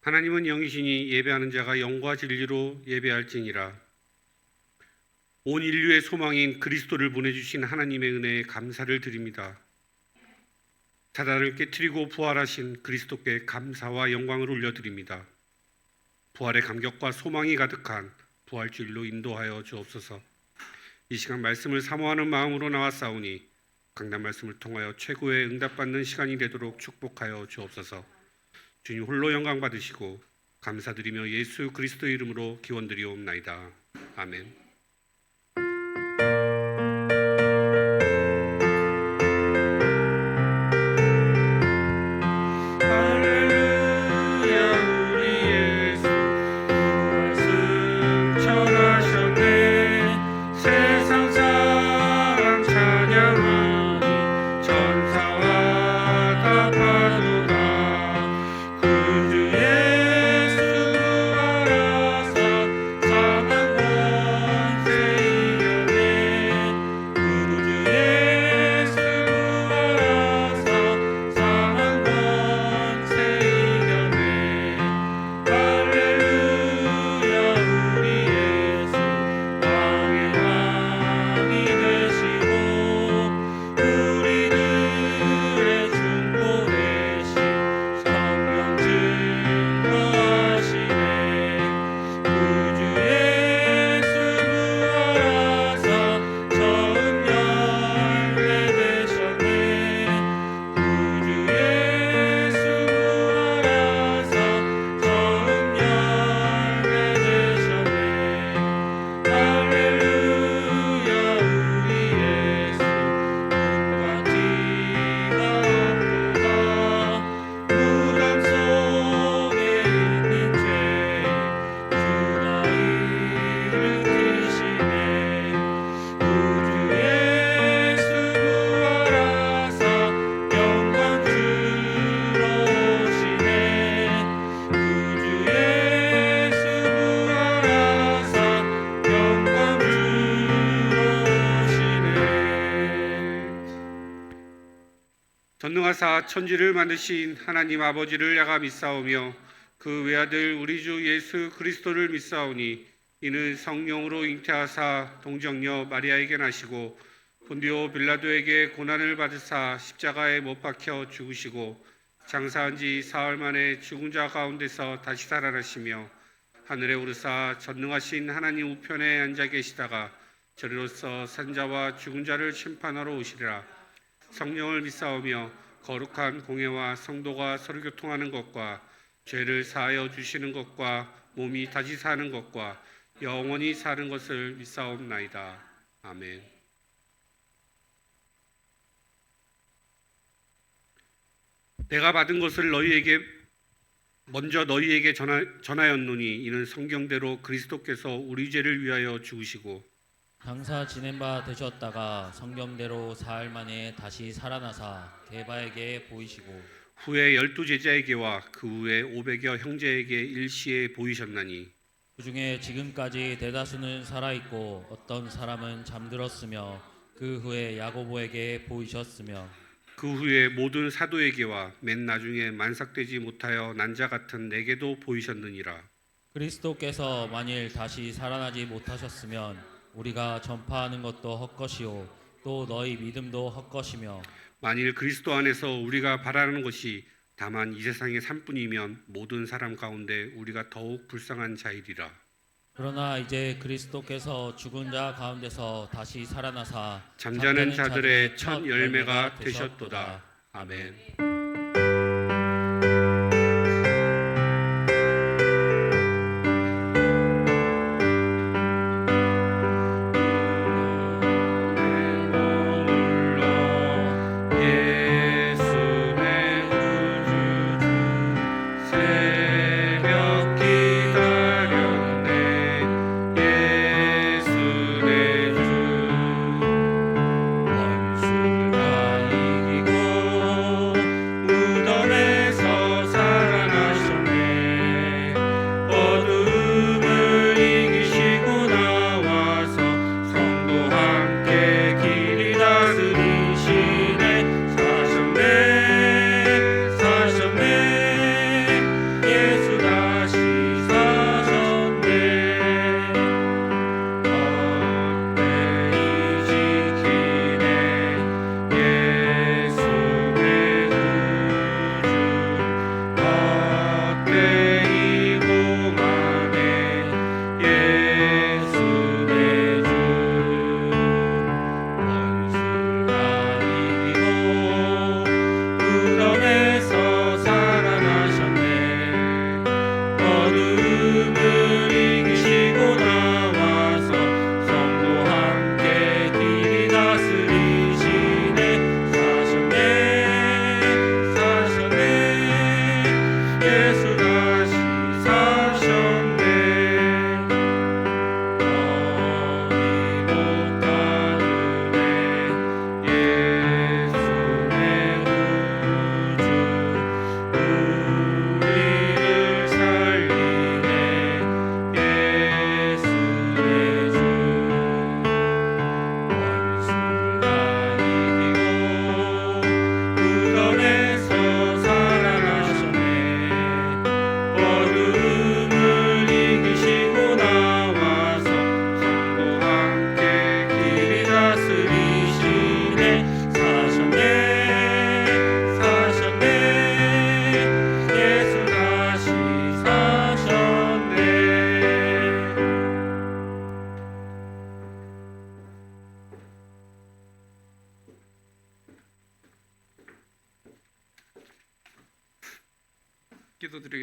하나님은 영이시니 예배하는 자가 영과 진리로 예배할지니라. 온 인류의 소망인 그리스도를 보내주신 하나님의 은혜에 감사를 드립니다. 사단을 깨트리고 부활하신 그리스도께 감사와 영광을 올려드립니다. 부활의 감격과 소망이 가득한 부활주일로 인도하여 주옵소서. 이 시간 말씀을 사모하는 마음으로 나왔사오니 강단 말씀을 통하여 최고의 응답받는 시간이 되도록 축복하여 주옵소서. 주님 홀로 영광 받으시고 감사드리며 예수 그리스도의 이름으로 기원드리옵나이다. 아멘. 전능하사 천지를 만드신 하나님 아버지를 내가 믿사오며 그 외아들 우리 주 예수 그리스도를 믿사오니 이는 성령으로 잉태하사 동정녀 마리아에게 나시고 본디오 빌라도에게 고난을 받으사 십자가에 못 박혀 죽으시고 장사한 지 사흘 만에 죽은 자 가운데서 다시 살아나시며 하늘에 오르사 전능하신 하나님 우편에 앉아 계시다가 저리로서 산자와 죽은 자를 심판하러 오시리라. 성령을 믿사오며 거룩한 공회와 성도가 서로 교통하는 것과 죄를 사하여 주시는 것과 몸이 다시 사는 것과 영원히 사는 것을 믿사옵나이다. 아멘. 내가 받은 것을 먼저 너희에게 전하였노니 이는 성경대로 그리스도께서 우리 죄를 위하여 죽으시고 장사 지낸 바 되셨다가 성경대로 사흘 만에 다시 살아나사 게바에게 보이시고 후에 12 제자에게와 그 후에 500여 형제에게 일시에 보이셨나니 그 중에 지금까지 대다수는 살아있고 어떤 사람은 잠들었으며 그 후에 야고보에게 보이셨으며 그 후에 모든 사도에게와 맨 나중에 만삭되지 못하여 난 자 같은 내게도 보이셨느니라. 그리스도께서 만일 다시 살아나지 못하셨으면 우리가 전파하는 것도 헛것이요 또 너희 믿음도 헛것이며 만일 그리스도 안에서 우리가 바라는 것이 다만 이 세상의 삶뿐이면 모든 사람 가운데 우리가 더욱 불쌍한 자이리라. 그러나 이제 그리스도께서 죽은 자 가운데서 다시 살아나사 잠자는 자들의 첫 열매가 되셨도다. 아멘.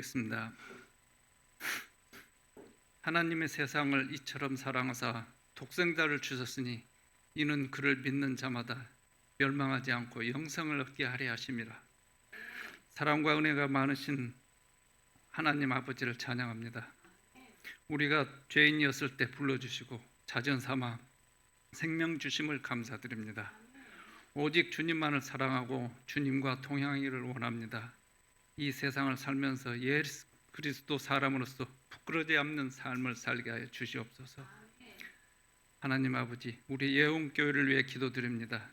기도하겠습니다. 하나님의 세상을 이처럼 사랑하사 독생자를 주셨으니 이는 그를 믿는 자마다 멸망하지 않고 영생을 얻게 하려 하심이라. 사랑과 은혜가 많으신 하나님 아버지를 찬양합니다. 우리가 죄인이었을 때 불러주시고 자전 삼아 생명 주심을 감사드립니다. 오직 주님만을 사랑하고 주님과 동행하기를 원합니다. 이 세상을 살면서 예수 그리스도 사람으로서 부끄러지 않는 삶을 살게 하여 주시옵소서. 하나님 아버지, 우리 예언교회를 위해 기도드립니다.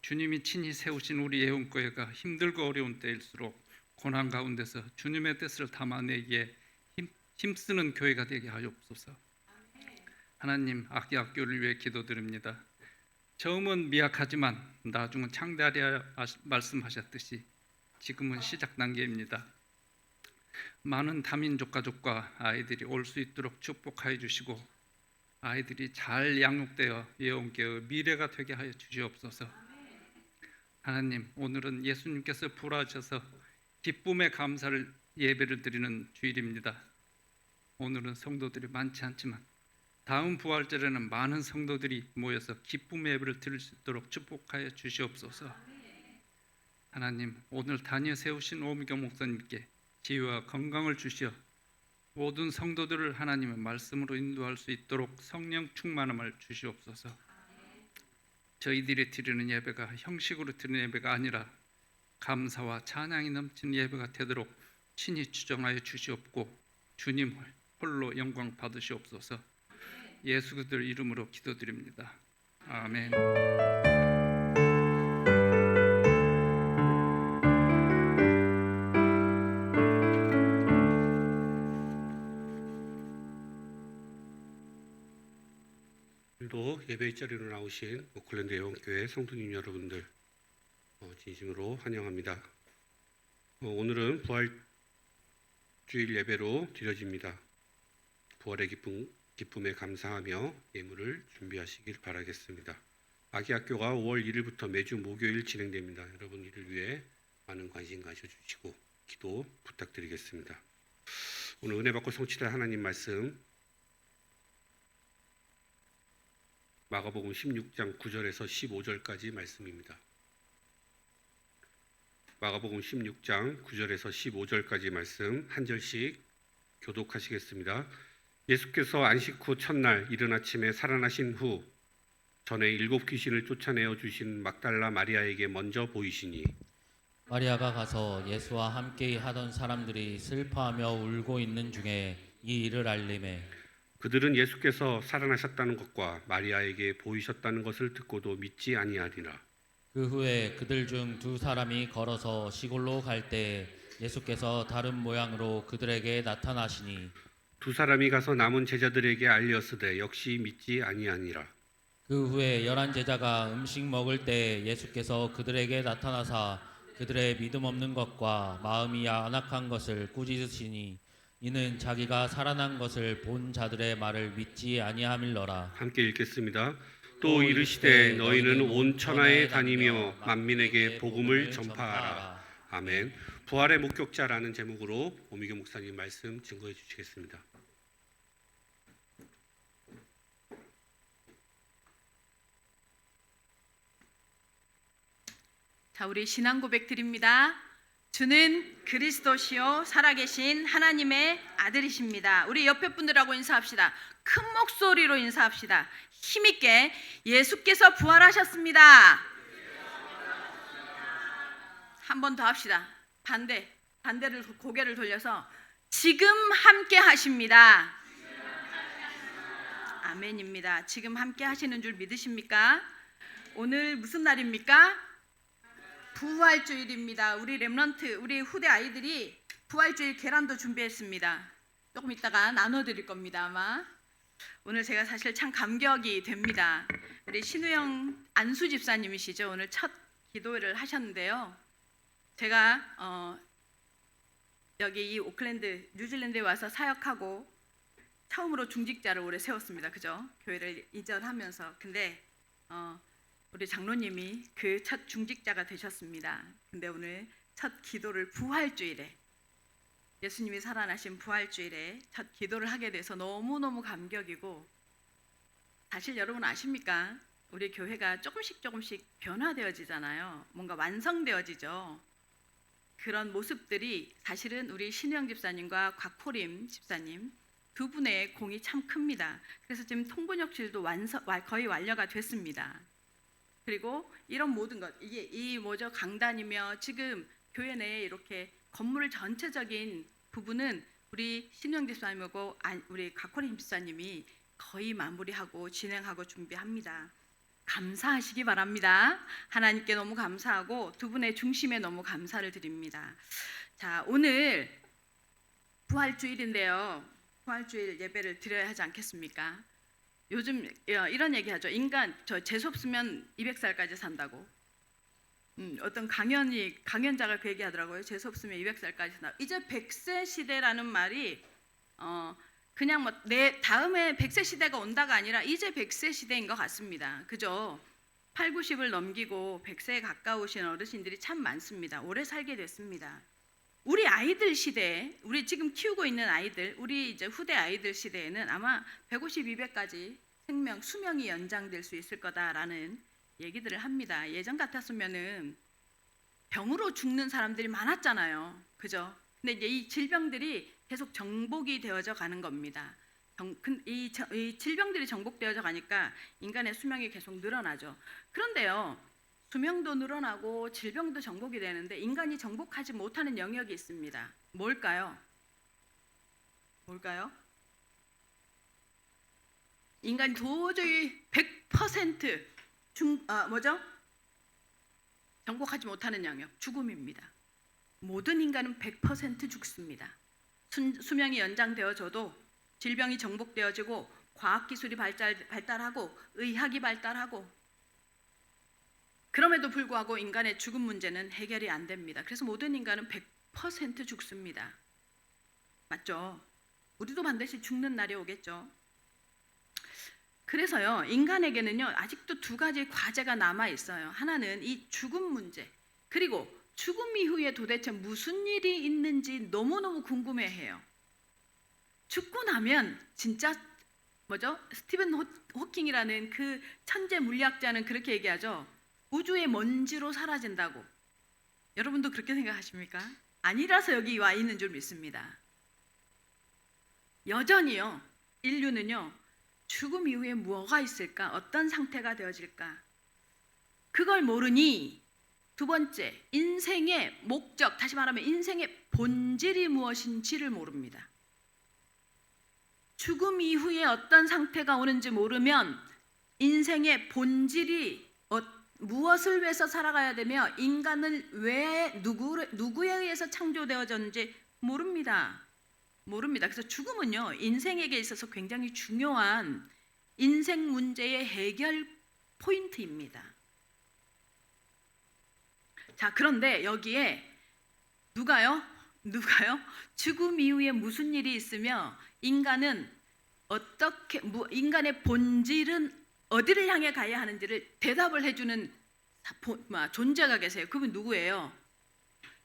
주님이 친히 세우신 우리 예언교회가 힘들고 어려운 때일수록 고난 가운데서 주님의 뜻을 담아내기에 힘쓰는 교회가 되게 하옵소서. 하나님, 악기 학교를 위해 기도드립니다. 처음은 미약하지만 나중은 창대하리라 말씀하셨듯이 지금은 시작 단계입니다. 많은 다민족 가족과 아이들이 올 수 있도록 축복하여 주시고 아이들이 잘 양육되어 예언교회의 미래가 되게 하여 주시옵소서. 하나님, 오늘은 예수님께서 부활하셔서 기쁨의 감사를 예배를 드리는 주일입니다. 오늘은 성도들이 많지 않지만 다음 부활절에는 많은 성도들이 모여서 기쁨의 예배를 드릴 수 있도록 축복하여 주시옵소서. 하나님, 오늘 다니어 세우신 오미경 목사님께 지혜와 건강을 주시어 모든 성도들을 하나님의 말씀으로 인도할 수 있도록 성령 충만함을 주시옵소서. 저희들이 드리는 예배가 형식으로 드리는 예배가 아니라 감사와 찬양이 넘치는 예배가 되도록 친히 주정하여 주시옵고 주님 홀로 영광 받으시옵소서. 예수 그리스도 이름으로 기도드립니다. 아멘. 오늘도 예배의 자리로 나오신 오클랜드 예언교회 성도님 여러분들 진심으로 환영합니다. 오늘은 부활주일 예배로 드려집니다. 부활의 기쁨에 감사하며 예물을 준비하시길 바라겠습니다. 아기학교가 5월 1일부터 매주 목요일 진행됩니다. 여러분 이를 위해 많은 관심 가져주시고 기도 부탁드리겠습니다. 오늘 은혜 받고 성취될 하나님 말씀 마가복음 16장 9절에서 15절까지 말씀입니다. 마가복음 16장 9절에서 15절까지 말씀 한 절씩 교독하시겠습니다. 예수께서 안식 후 첫날 이른 아침에 살아나신 후 전에 7 귀신을 쫓아내어 주신 막달라 마리아에게 먼저 보이시니 마리아가 가서 예수와 함께 하던 사람들이 슬퍼하며 울고 있는 중에 이 일을 알림해 그들은 예수께서 살아나셨다는 것과 마리아에게 보이셨다는 것을 듣고도 믿지 아니하리라. 그 후에 그들 중 2 사람이 걸어서 시골로 갈 때 예수께서 다른 모양으로 그들에게 나타나시니 2 사람이 가서 남은 제자들에게 알렸으되 역시 믿지 아니하니라. 그 후에 11 제자가 음식 먹을 때 예수께서 그들에게 나타나사 그들의 믿음 없는 것과 마음이 안악한 것을 꾸짖으시니 이는 자기가 살아난 것을 본 자들의 말을 믿지 아니함일러라. 함께 읽겠습니다. 또 이르시되 너희는 온 천하에 다니며 만민에게 복음을 전파하라. 아멘. 부활의 목격자라는 제목으로 오미경 목사님 말씀 증거해 주시겠습니다. 자, 우리 신앙 고백 드립니다. 주는 그리스도시요 살아계신 하나님의 아들이십니다. 우리 옆에 분들하고 인사합시다. 큰 목소리로 인사합시다. 힘있게 예수께서 부활하셨습니다. 한 번 더 합시다. 반대를 고개를 돌려서 지금 함께 하십니다. 아멘입니다. 지금 함께 하시는 줄 믿으십니까? 오늘 무슨 날입니까? 부활주일입니다. 우리 렘넌트, 우리 후대 아이들이 부활주일 계란도 준비했습니다. 조금 이따가 나눠드릴 겁니다. 아마 오늘 제가 사실 참 감격이 됩니다. 우리 신우영 안수 집사님이시죠. 오늘 첫 기도를 하셨는데요. 제가 여기 이 오클랜드 뉴질랜드에 와서 사역하고 처음으로 중직자를 올해 세웠습니다. 그죠? 교회를 이전하면서. 근데 우리 장로님이 그 첫 중직자가 되셨습니다. 근데 오늘 첫 기도를 부활주일에 예수님이 살아나신 부활주일에 첫 기도를 하게 돼서 너무너무 감격이고, 사실 여러분 아십니까? 우리 교회가 조금씩 변화되어지잖아요. 뭔가 완성되어지죠. 그런 모습들이 사실은 우리 신우영 집사님과 곽호림 집사님 두 분의 공이 참 큽니다. 그래서 지금 통분역실도 거의 완료가 됐습니다. 그리고 이런 모든 것, 이게 이 강단이며 지금 교회 내에 이렇게 건물 전체적인 부분은 우리 신우영 집사님하고 우리 곽호림 집사님이 거의 마무리하고 진행하고 준비합니다. 감사하시기 바랍니다. 하나님께 너무 감사하고 두 분의 중심에 너무 감사를 드립니다. 자, 오늘 부활주일인데요. 부활주일 예배를 드려야 하지 않겠습니까? 요즘 이런 얘기하죠. 인간 재수 없으면 200살까지 산다고. 어떤 강연자가 그 얘기하더라고요. 재수 없으면 200살까지 산다. 이제 100세 시대라는 말이 그냥 내 다음에 100세 시대가 온다가 아니라 이제 100세 시대인 것 같습니다. 그죠? 8, 90을 넘기고 100세에 가까우신 어르신들이 참 많습니다. 오래 살게 됐습니다. 우리 아이들 시대에, 우리 지금 키우고 있는 아이들, 우리 이제 후대 아이들 시대에는 아마 150, 200까지 수명이 연장될 수 있을 거다라는 얘기들을 합니다. 예전 같았으면은 병으로 죽는 사람들이 많았잖아요. 그죠? 근데 이제 이 질병들이 계속 정복이 되어져 가는 겁니다. 이 질병들이 정복되어져 가니까 인간의 수명이 계속 늘어나죠. 그런데요, 수명도 늘어나고 질병도 정복이 되는데 인간이 정복하지 못하는 영역이 있습니다. 뭘까요? 인간이 도저히 100% 정복하지 못하는 영역, 죽음입니다. 모든 인간은 100% 죽습니다. 수명이 연장되어져도 질병이 정복되어지고 과학기술이 발달하고 의학이 발달하고, 그럼에도 불구하고 인간의 죽음 문제는 해결이 안 됩니다. 그래서 모든 인간은 100% 죽습니다. 맞죠? 우리도 반드시 죽는 날이 오겠죠. 그래서요, 인간에게는요 아직도 두 가지 과제가 남아 있어요. 하나는 이 죽음 문제, 그리고 죽음 이후에 도대체 무슨 일이 있는지 너무너무 궁금해해요. 죽고 나면 진짜 스티븐 호킹이라는 그 천재 물리학자는 그렇게 얘기하죠. 우주의 먼지로 사라진다고. 여러분도 그렇게 생각하십니까? 아니라서 여기 와 있는 줄 믿습니다. 여전히요, 인류는요, 죽음 이후에 뭐가 있을까? 어떤 상태가 되어질까? 그걸 모르니 두 번째, 인생의 목적, 다시 말하면 인생의 본질이 무엇인지를 모릅니다. 죽음 이후에 어떤 상태가 오는지 모르면 인생의 본질이 무엇을 위해서 살아가야 되며 인간은 왜 누구에 의해서 창조되어졌는지 모릅니다. 그래서 죽음은요, 인생에게 있어서 굉장히 중요한 인생 문제의 해결 포인트입니다. 자, 그런데 여기에 누가요? 죽음 이후에 무슨 일이 있으며 인간은 인간의 본질은 어디를 향해 가야 하는지를 대답을 해주는 존재가 계세요. 그분 누구예요?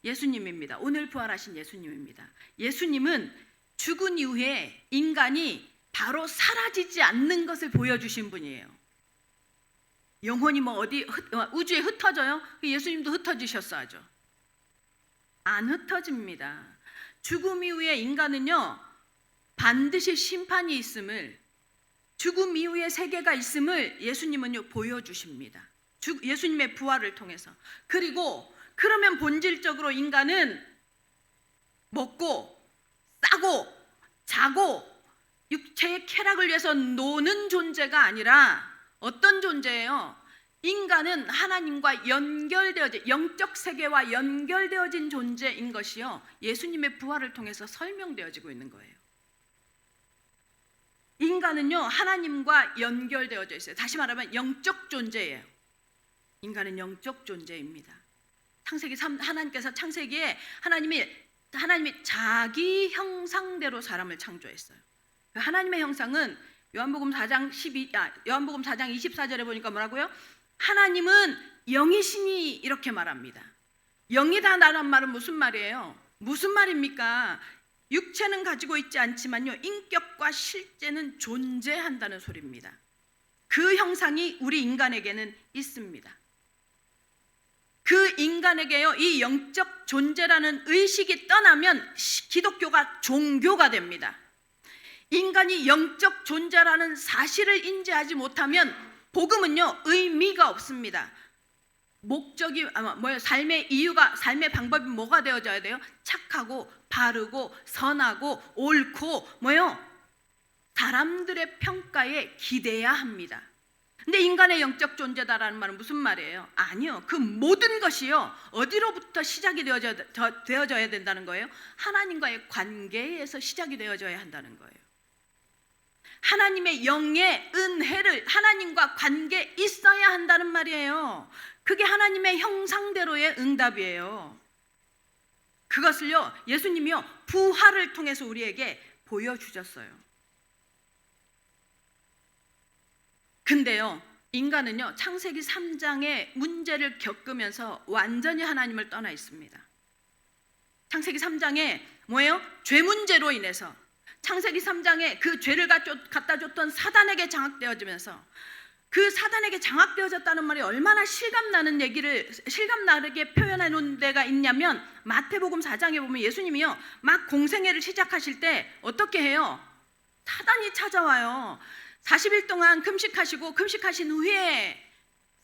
예수님입니다. 오늘 부활하신 예수님입니다. 예수님은 죽은 이후에 인간이 바로 사라지지 않는 것을 보여주신 분이에요. 영혼이 우주에 흩어져요? 예수님도 흩어지셨어야죠. 안 흩어집니다. 죽음 이후에 인간은요, 반드시 심판이 있음을, 죽음 이후에 세계가 있음을 예수님은요 보여주십니다. 예수님의 부활을 통해서. 그리고 그러면 본질적으로 인간은 먹고 싸고 자고 육체의 쾌락을 위해서 노는 존재가 아니라 어떤 존재예요? 인간은 하나님과 연결되어진, 영적 세계와 연결되어진 존재인 것이요, 예수님의 부활을 통해서 설명되어지고 있는 거예요. 인간은요 하나님과 연결되어져 있어요. 다시 말하면 영적 존재예요. 인간은 영적 존재입니다. 하나님께서 창세기에 하나님이 자기 형상대로 사람을 창조했어요. 하나님의 형상은 요한복음 4장 24절에 보니까 뭐라고요? 하나님은 영이시니 이렇게 말합니다. 영이다라는 말은 무슨 말이에요? 무슨 말입니까? 육체는 가지고 있지 않지만요, 인격과 실제는 존재한다는 소리입니다. 그 형상이 우리 인간에게는 있습니다. 그 인간에게요, 이 영적 존재라는 의식이 떠나면 기독교가 종교가 됩니다. 인간이 영적 존재라는 사실을 인지하지 못하면 복음은요, 의미가 없습니다. 목적이 삶의 이유가, 삶의 방법이 뭐가 되어져야 돼요? 착하고 바르고 선하고 옳고 사람들의 평가에 기대야 합니다. 근데 인간의 영적 존재다라는 말은 무슨 말이에요? 아니요, 그 모든 것이요, 어디로부터 시작이 되어져야 된다는 거예요? 하나님과의 관계에서 시작이 되어져야 한다는 거예요. 하나님의 영의 은혜를, 하나님과 관계 있어야 한다는 말이에요. 그게 하나님의 형상대로의 응답이에요. 그것을요, 예수님이요, 부활을 통해서 우리에게 보여주셨어요. 근데요, 인간은요, 창세기 3장의 문제를 겪으면서 완전히 하나님을 떠나 있습니다. 창세기 3장에 뭐예요? 죄 문제로 인해서 창세기 3장에 그 죄를 갖다 줬던 사단에게 장악되어지면서, 그 사단에게 장악되어졌다는 말이 얼마나 실감나는 얘기를 실감나게 표현해 놓은 데가 있냐면, 마태복음 4장에 보면 예수님이요, 막 공생애를 시작하실 때 어떻게 해요? 사단이 찾아와요. 40일 동안 금식하시고, 금식하신 후에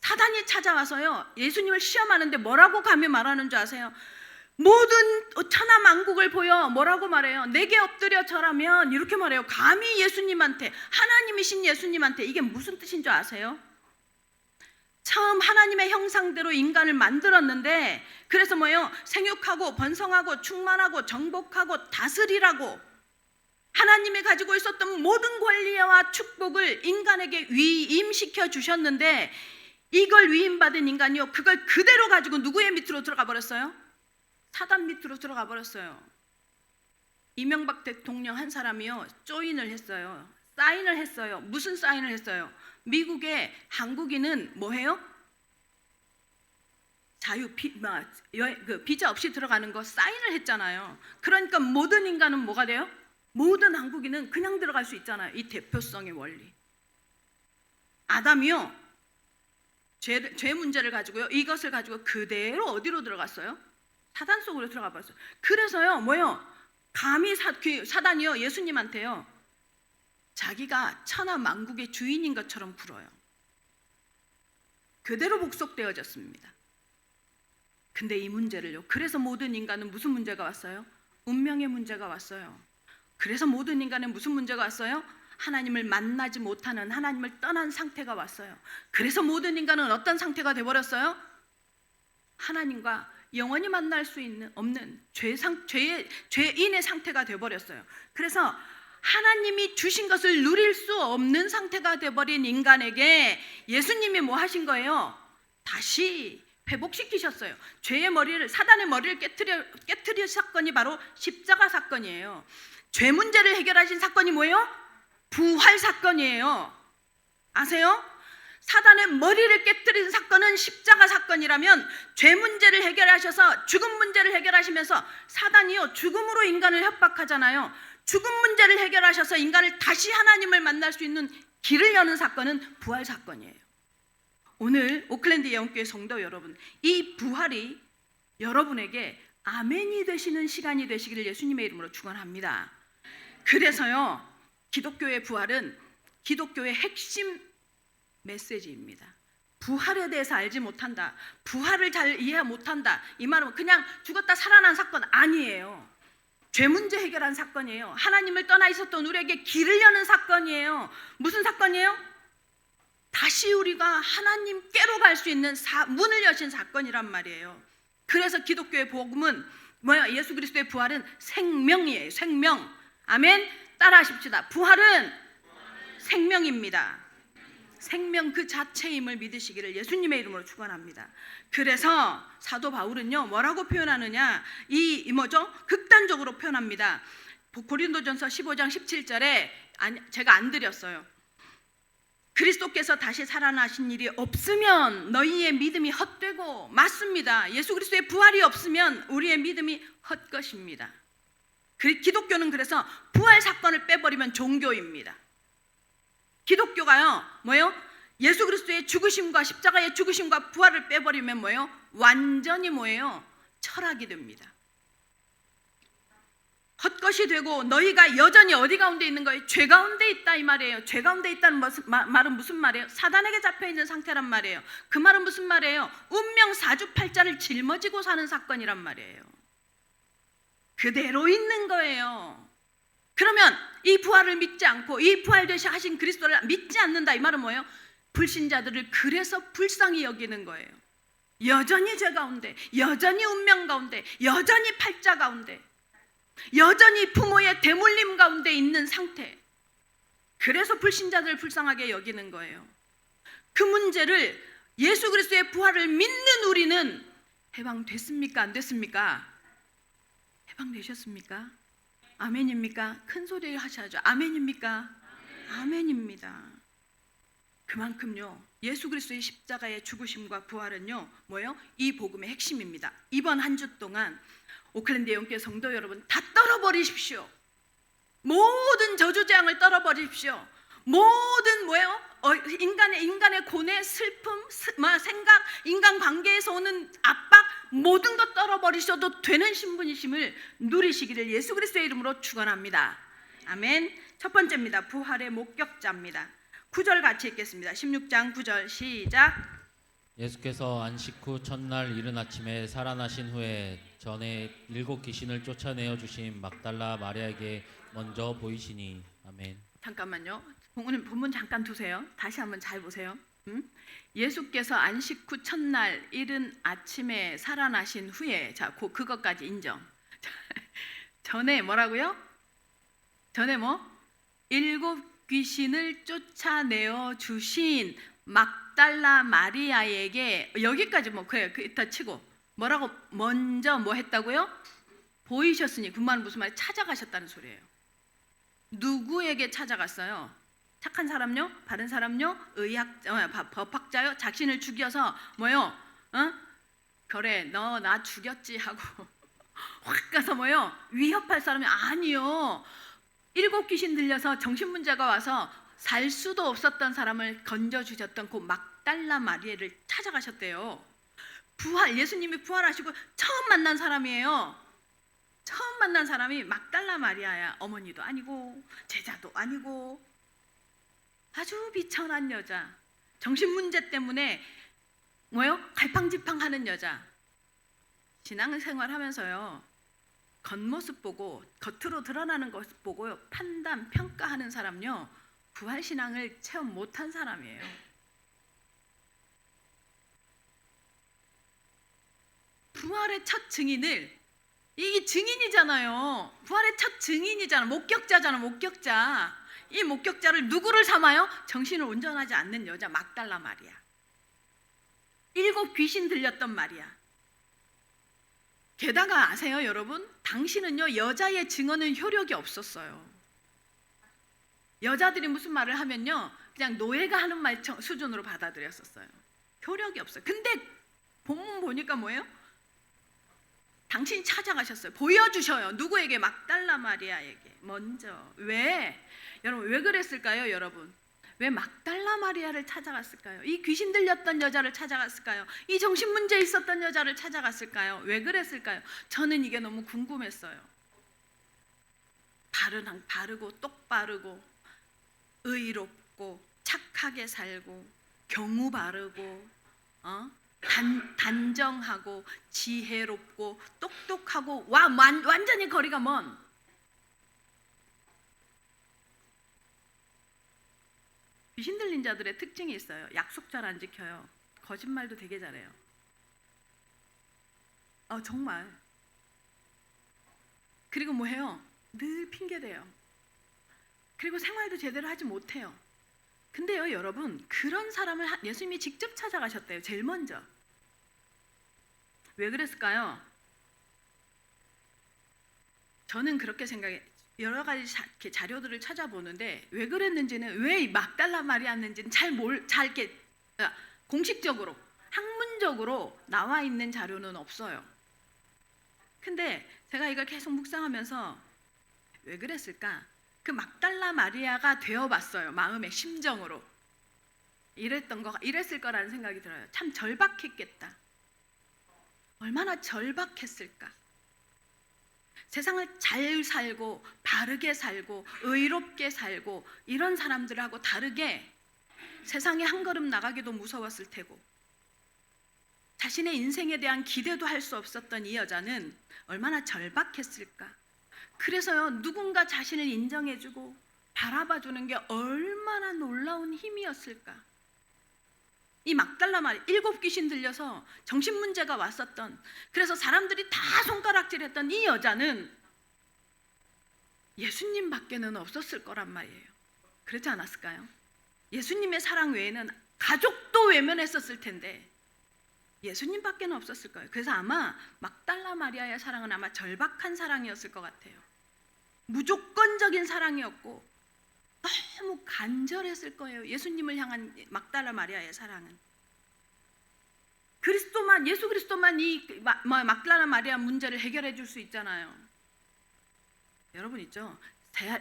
사단이 찾아와서요, 예수님을 시험하는데 뭐라고 감히 말하는 줄 아세요? 모든 천하 만국을 보여 뭐라고 말해요? 내게 엎드려 절하면, 이렇게 말해요. 감히 예수님한테, 하나님이신 예수님한테. 이게 무슨 뜻인 줄 아세요? 처음 하나님의 형상대로 인간을 만들었는데, 그래서 생육하고 번성하고 충만하고 정복하고 다스리라고 하나님이 가지고 있었던 모든 권리와 축복을 인간에게 위임시켜 주셨는데, 이걸 위임받은 인간이요, 그걸 그대로 가지고 누구의 밑으로 들어가 버렸어요? 사단 밑으로 들어가 버렸어요. 이명박 대통령 한 사람이요, 조인을 했어요. 사인을 했어요. 무슨 사인을 했어요? 미국의 한국인은 뭐해요? 비자 없이 들어가는 거 사인을 했잖아요. 그러니까 모든 인간은 뭐가 돼요? 모든 한국인은 그냥 들어갈 수 있잖아요. 이 대표성의 원리. 아담이요, 죄 문제를 가지고요, 이것을 가지고 그대로 어디로 들어갔어요? 사단 속으로 들어가 버렸어요. 그래서요, 감히 사단이요, 예수님한테요, 자기가 천하 만국의 주인인 것처럼 굴어요. 그대로 복속되어졌습니다. 근데 이 문제를요, 그래서 모든 인간은 무슨 문제가 왔어요? 운명의 문제가 왔어요. 그래서 모든 인간은 무슨 문제가 왔어요? 하나님을 만나지 못하는, 하나님을 떠난 상태가 왔어요. 그래서 모든 인간은 어떤 상태가 되어버렸어요? 하나님과 영원히 만날 수 없는 죄인의 상태가 되어버렸어요. 그래서 하나님이 주신 것을 누릴 수 없는 상태가 되어버린 인간에게 예수님이 뭐 하신 거예요? 다시 회복시키셨어요. 사단의 머리를 깨트릴 사건이 바로 십자가 사건이에요. 죄 문제를 해결하신 사건이 뭐예요? 부활 사건이에요. 아세요? 사단의 머리를 깨뜨린 사건은 십자가 사건이라면, 죄 문제를 해결하셔서 죽음 문제를 해결하시면서, 사단이요, 죽음으로 인간을 협박하잖아요. 죽음 문제를 해결하셔서 인간을 다시 하나님을 만날 수 있는 길을 여는 사건은 부활 사건이에요. 오늘 오클랜드 예언교회 성도 여러분, 이 부활이 여러분에게 아멘이 되시는 시간이 되시기를 예수님의 이름으로 축원합니다. 그래서요, 기독교의 부활은 기독교의 핵심 메시지입니다. 부활에 대해서 알지 못한다, 부활을 잘 이해 못한다, 이 말은 그냥 죽었다 살아난 사건 아니에요. 죄 문제 해결한 사건이에요. 하나님을 떠나 있었던 우리에게 길을 여는 사건이에요. 무슨 사건이에요? 다시 우리가 하나님께로 갈 수 있는 문을 여신 사건이란 말이에요. 그래서 기독교의 복음은 예수 그리스도의 부활은 생명이에요. 생명. 아멘. 따라하십시다. 부활은 생명입니다. 생명 그 자체임을 믿으시기를 예수님의 이름으로 축원합니다. 그래서 사도 바울은요, 뭐라고 표현하느냐, 극단적으로 표현합니다. 고린도전서 15장 17절에 제가 안 드렸어요. 그리스도께서 다시 살아나신 일이 없으면 너희의 믿음이 헛되고, 맞습니다. 예수 그리스도의 부활이 없으면 우리의 믿음이 헛것입니다. 기독교는 그래서 부활 사건을 빼버리면 종교입니다. 기독교가요, 뭐예요? 예수 그리스도의 죽으심과 십자가의 죽으심과 부활을 빼버리면 뭐예요? 완전히 뭐예요? 철학이 됩니다. 헛것이 되고 너희가 여전히 어디 가운데 있는 거예요? 죄 가운데 있다 이 말이에요. 죄 가운데 있다는 말은 무슨 말이에요? 사단에게 잡혀있는 상태란 말이에요. 그 말은 무슨 말이에요? 운명 사주팔자를 짊어지고 사는 사건이란 말이에요. 그대로 있는 거예요. 그러면 이 부활을 믿지 않고 이 부활되시 하신 그리스도를 믿지 않는다 이 말은 뭐예요? 불신자들을 그래서 불쌍히 여기는 거예요. 여전히 죄 가운데, 여전히 운명 가운데, 여전히 팔자 가운데, 여전히 부모의 대물림 가운데 있는 상태. 그래서 불신자들을 불쌍하게 여기는 거예요. 그 문제를 예수 그리스도의 부활을 믿는 우리는 해방됐습니까? 안 됐습니까? 해방되셨습니까? 아멘입니까? 큰 소리를 하셔야죠. 아멘입니까? 아멘입니다. 그만큼요, 예수 그리스도의 십자가의 죽으심과 부활은요, 뭐예요? 이 복음의 핵심입니다. 이번 한 주 동안 오클랜드 영교회 성도 여러분 다 떨어버리십시오. 모든 저주재앙을 떨어버리십시오. 모든 뭐예요? 인간의 고뇌, 슬픔, 생각, 인간관계에서 오는 압박 모든 것 떨어버리셔도 되는 신분이심을 누리시기를 예수 그리스도의 이름으로 축원합니다. 아멘. 첫 번째입니다. 부활의 목격자입니다. 9절 같이 읽겠습니다. 16장 9절 시작. 예수께서 안식 후 첫날 이른 아침에 살아나신 후에 전에 7 귀신을 쫓아내어 주신 막달라 마리아에게 먼저 보이시니. 아멘. 잠깐만요. 오늘 본문 잠깐 두세요. 다시 한번 잘 보세요. 예수께서 안식 후 첫날 이른 아침에 살아나신 후에, 자, 그것까지 인정. 전에 뭐라고요? 전에 뭐? 7 귀신을 쫓아내어 주신 막달라 마리아에게, 여기까지 뭐 그래요. 이따 치고 뭐라고 먼저 뭐 했다고요? 보이셨으니. 그 말은 무슨 말이에요? 찾아가셨다는 소리예요. 누구에게 찾아갔어요? 착한 사람요? 바른 사람요? 법학자요? 자신을 죽여서 뭐요? 그래 너 나 죽였지 하고 확 가서 뭐요? 위협할 사람이 아니요. 7 귀신 들려서 정신문제가 와서 살 수도 없었던 사람을 건져주셨던 그 막달라 마리아를 찾아가셨대요. 예수님이 부활하시고 처음 만난 사람이에요. 처음 만난 사람이 막달라 마리아야. 어머니도 아니고 제자도 아니고 아주 비천한 여자, 정신문제 때문에 뭐요? 갈팡질팡하는 여자. 신앙생활 하면서요, 겉모습 보고 겉으로 드러나는 것 보고 판단, 평가하는 사람요, 부활신앙을 체험 못한 사람이에요. 부활의 첫 증인을, 이게 증인이잖아요. 부활의 첫 증인이잖아. 목격자잖아. 목격자. 이 목격자를 누구를 삼아요? 정신을 온전하지 않는 여자 막달라 마리아. 7 귀신 들렸던 마리아. 게다가 아세요 여러분? 당시는요, 여자의 증언은 효력이 없었어요. 여자들이 무슨 말을 하면요, 그냥 노예가 하는 말 수준으로 받아들였었어요. 효력이 없어요. 근데 본문 보니까 뭐예요? 당신이 찾아가셨어요. 보여주셔요. 누구에게? 막달라 마리아에게 먼저. 왜? 여러분 왜 그랬을까요? 여러분 왜 막달라 마리아를 찾아갔을까요? 이 귀신 들렸던 여자를 찾아갔을까요? 이 정신문제 있었던 여자를 찾아갔을까요? 왜 그랬을까요? 저는 이게 너무 궁금했어요. 바르고 똑바르고 의롭고 착하게 살고 경우 바르고 단정하고 지혜롭고 똑똑하고 완전히 거리가 먼 귀신 들린 자들의 특징이 있어요. 약속 잘 안 지켜요. 거짓말도 되게 잘해요. 정말. 그리고 뭐 해요? 늘 핑계대요. 그리고 생활도 제대로 하지 못해요. 근데요 여러분, 그런 사람을 예수님이 직접 찾아가셨대요. 제일 먼저. 왜 그랬을까요? 저는 그렇게 생각해. 여러 가지 자료들을 찾아보는데 왜 그랬는지는, 왜 막달라 마리아였는지는 잘 이렇게 공식적으로 학문적으로 나와 있는 자료는 없어요. 근데 제가 이걸 계속 묵상하면서 왜 그랬을까? 그 막달라 마리아가 되어봤어요. 마음의 심정으로 이랬을 거라는 생각이 들어요. 참 절박했겠다. 얼마나 절박했을까? 세상을 잘 살고 바르게 살고 의롭게 살고 이런 사람들하고 다르게 세상에 한 걸음 나가기도 무서웠을 테고 자신의 인생에 대한 기대도 할 수 없었던 이 여자는 얼마나 절박했을까? 그래서요, 누군가 자신을 인정해주고 바라봐주는 게 얼마나 놀라운 힘이었을까? 이 막달라 마리아, 7 귀신 들려서 정신문제가 왔었던, 그래서 사람들이 다 손가락질했던 이 여자는 예수님밖에는 없었을 거란 말이에요. 그렇지 않았을까요? 예수님의 사랑 외에는 가족도 외면했었을 텐데 예수님밖에는 없었을 거예요. 그래서 아마 막달라 마리아의 사랑은 아마 절박한 사랑이었을 것 같아요. 무조건적인 사랑이었고 너무 간절했을 거예요. 예수님을 향한 막달라 마리아의 사랑은. 예수 그리스도만 이 막달라 마리아 문제를 해결해 줄 수 있잖아요. 여러분 있죠?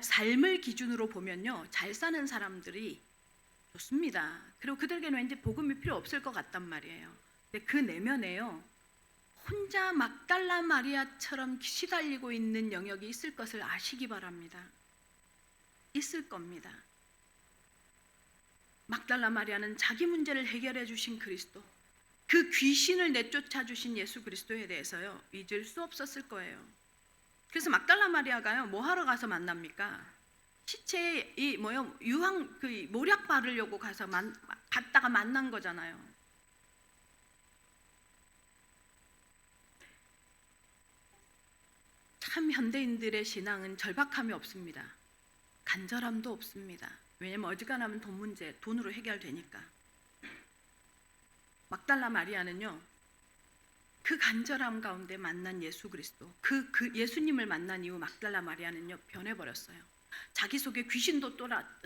삶을 기준으로 보면요, 잘 사는 사람들이 좋습니다. 그리고 그들에게는 왠지 복음이 필요 없을 것 같단 말이에요. 근데 그 내면에요, 혼자 막달라 마리아처럼 시달리고 있는 영역이 있을 것을 아시기 바랍니다. 있을 겁니다. 막달라 마리아는 자기 문제를 해결해 주신 그리스도, 그 귀신을 내쫓아 주신 예수 그리스도에 대해서요, 잊을 수 없었을 거예요. 그래서 막달라 마리아가요, 뭐 하러 가서 만납니까? 시체에 모략 바르려고 갔다가 만난 거잖아요. 참 현대인들의 신앙은 절박함이 없습니다. 간절함도 없습니다. 왜냐면 어지간하면 돈 문제, 돈으로 해결되니까. 막달라 마리아는요, 그 간절함 가운데 만난 예수 그리스도, 그 예수님을 만난 이후 막달라 마리아는요, 변해버렸어요. 자기 속에 귀신도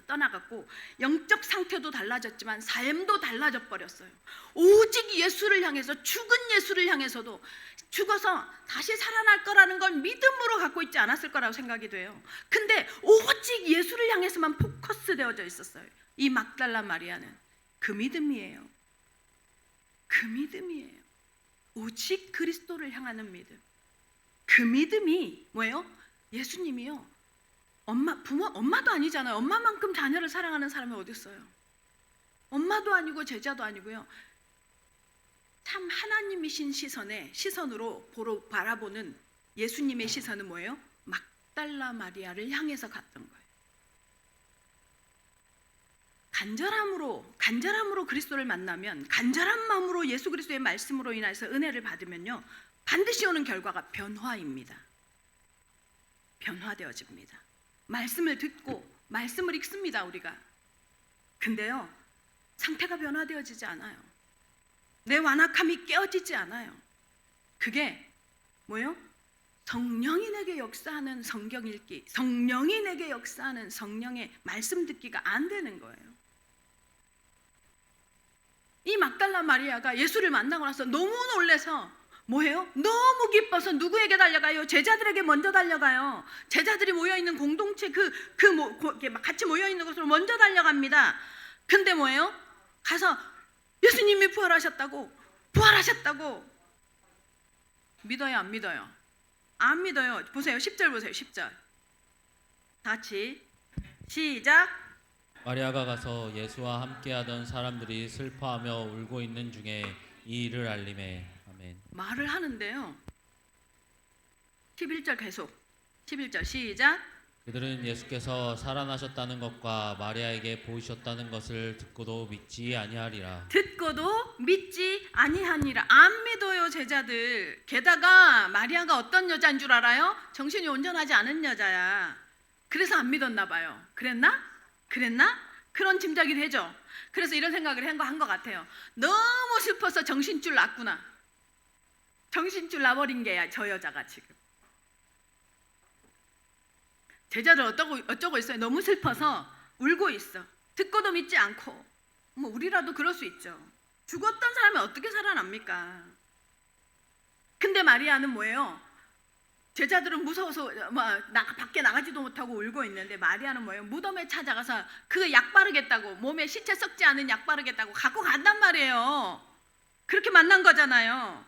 떠나갔고 영적 상태도 달라졌지만 삶도 달라져 버렸어요. 오직 예수를 향해서, 죽은 예수를 향해서도 죽어서 다시 살아날 거라는 걸 믿음으로 갖고 있지 않았을 거라고 생각이 돼요. 근데 오직 예수를 향해서만 포커스 되어져 있었어요. 이 막달라 마리아는 그 믿음이에요. 그 믿음이에요. 오직 그리스도를 향하는 믿음. 그 믿음이 뭐예요? 예수님이요, 엄마도 아니잖아요. 엄마만큼 자녀를 사랑하는 사람이 어디 있어요? 엄마도 아니고 제자도 아니고요. 참 하나님이신 시선으로 바라보는 예수님의 시선은 뭐예요? 막달라 마리아를 향해서 갔던 거예요. 간절함으로 그리스도를 만나면, 간절한 마음으로 예수 그리스도의 말씀으로 인해서 은혜를 받으면요, 반드시 오는 결과가 변화입니다. 변화되어집니다. 말씀을 듣고 말씀을 읽습니다, 우리가. 근데요, 상태가 변화되어지지 않아요. 내 완악함이 깨어지지 않아요. 그게 뭐예요? 성령이 내게 역사하는 성경 읽기, 성령이 내게 역사하는 성령의 말씀 듣기가 안 되는 거예요. 이 막달라 마리아가 예수를 만나고 나서 너무 놀라서 뭐예요? 너무 기뻐서 누구에게 달려가요? 제자들에게 먼저 달려가요. 제자들이 모여있는 공동체, 같이 모여있는 곳으로 먼저 달려갑니다. 근데 뭐예요? 가서 예수님이 부활하셨다고 믿어요, 안 믿어요? 안 믿어요. 보세요, 10절 보세요. 10절 같이 시작. 마리아가 가서 예수와 함께하던 사람들이 슬퍼하며 울고 있는 중에 이 일을 알림해. 아멘. 말을 하는데요, 11절 계속. 11절 시작. 그들은 예수께서 살아나셨다는 것과 마리아에게 보이셨다는 것을 듣고도 믿지 아니하리라. 듣고도 믿지 아니하니라. 안 믿어요, 제자들. 게다가 마리아가 어떤 여자인 줄 알아요? 정신이 온전하지 않은 여자야. 그래서 안 믿었나 봐요. 그랬나? 그런 짐작이 되죠. 그래서 이런 생각을 한 것 같아요. 너무 슬퍼서 정신줄 났구나. 정신줄 나버린 게야, 저 여자가 지금. 제자들 어쩌고 있어요. 너무 슬퍼서 울고 있어. 듣고도 믿지 않고. 뭐 우리라도 그럴 수 있죠. 죽었던 사람이 어떻게 살아납니까? 근데 마리아는 뭐예요? 제자들은 무서워서 밖에 나가지도 못하고 울고 있는데 마리아는 뭐예요? 무덤에 찾아가서 그 약 바르겠다고, 몸에 시체 썩지 않은 약 바르겠다고 갖고 간단 말이에요. 그렇게 만난 거잖아요.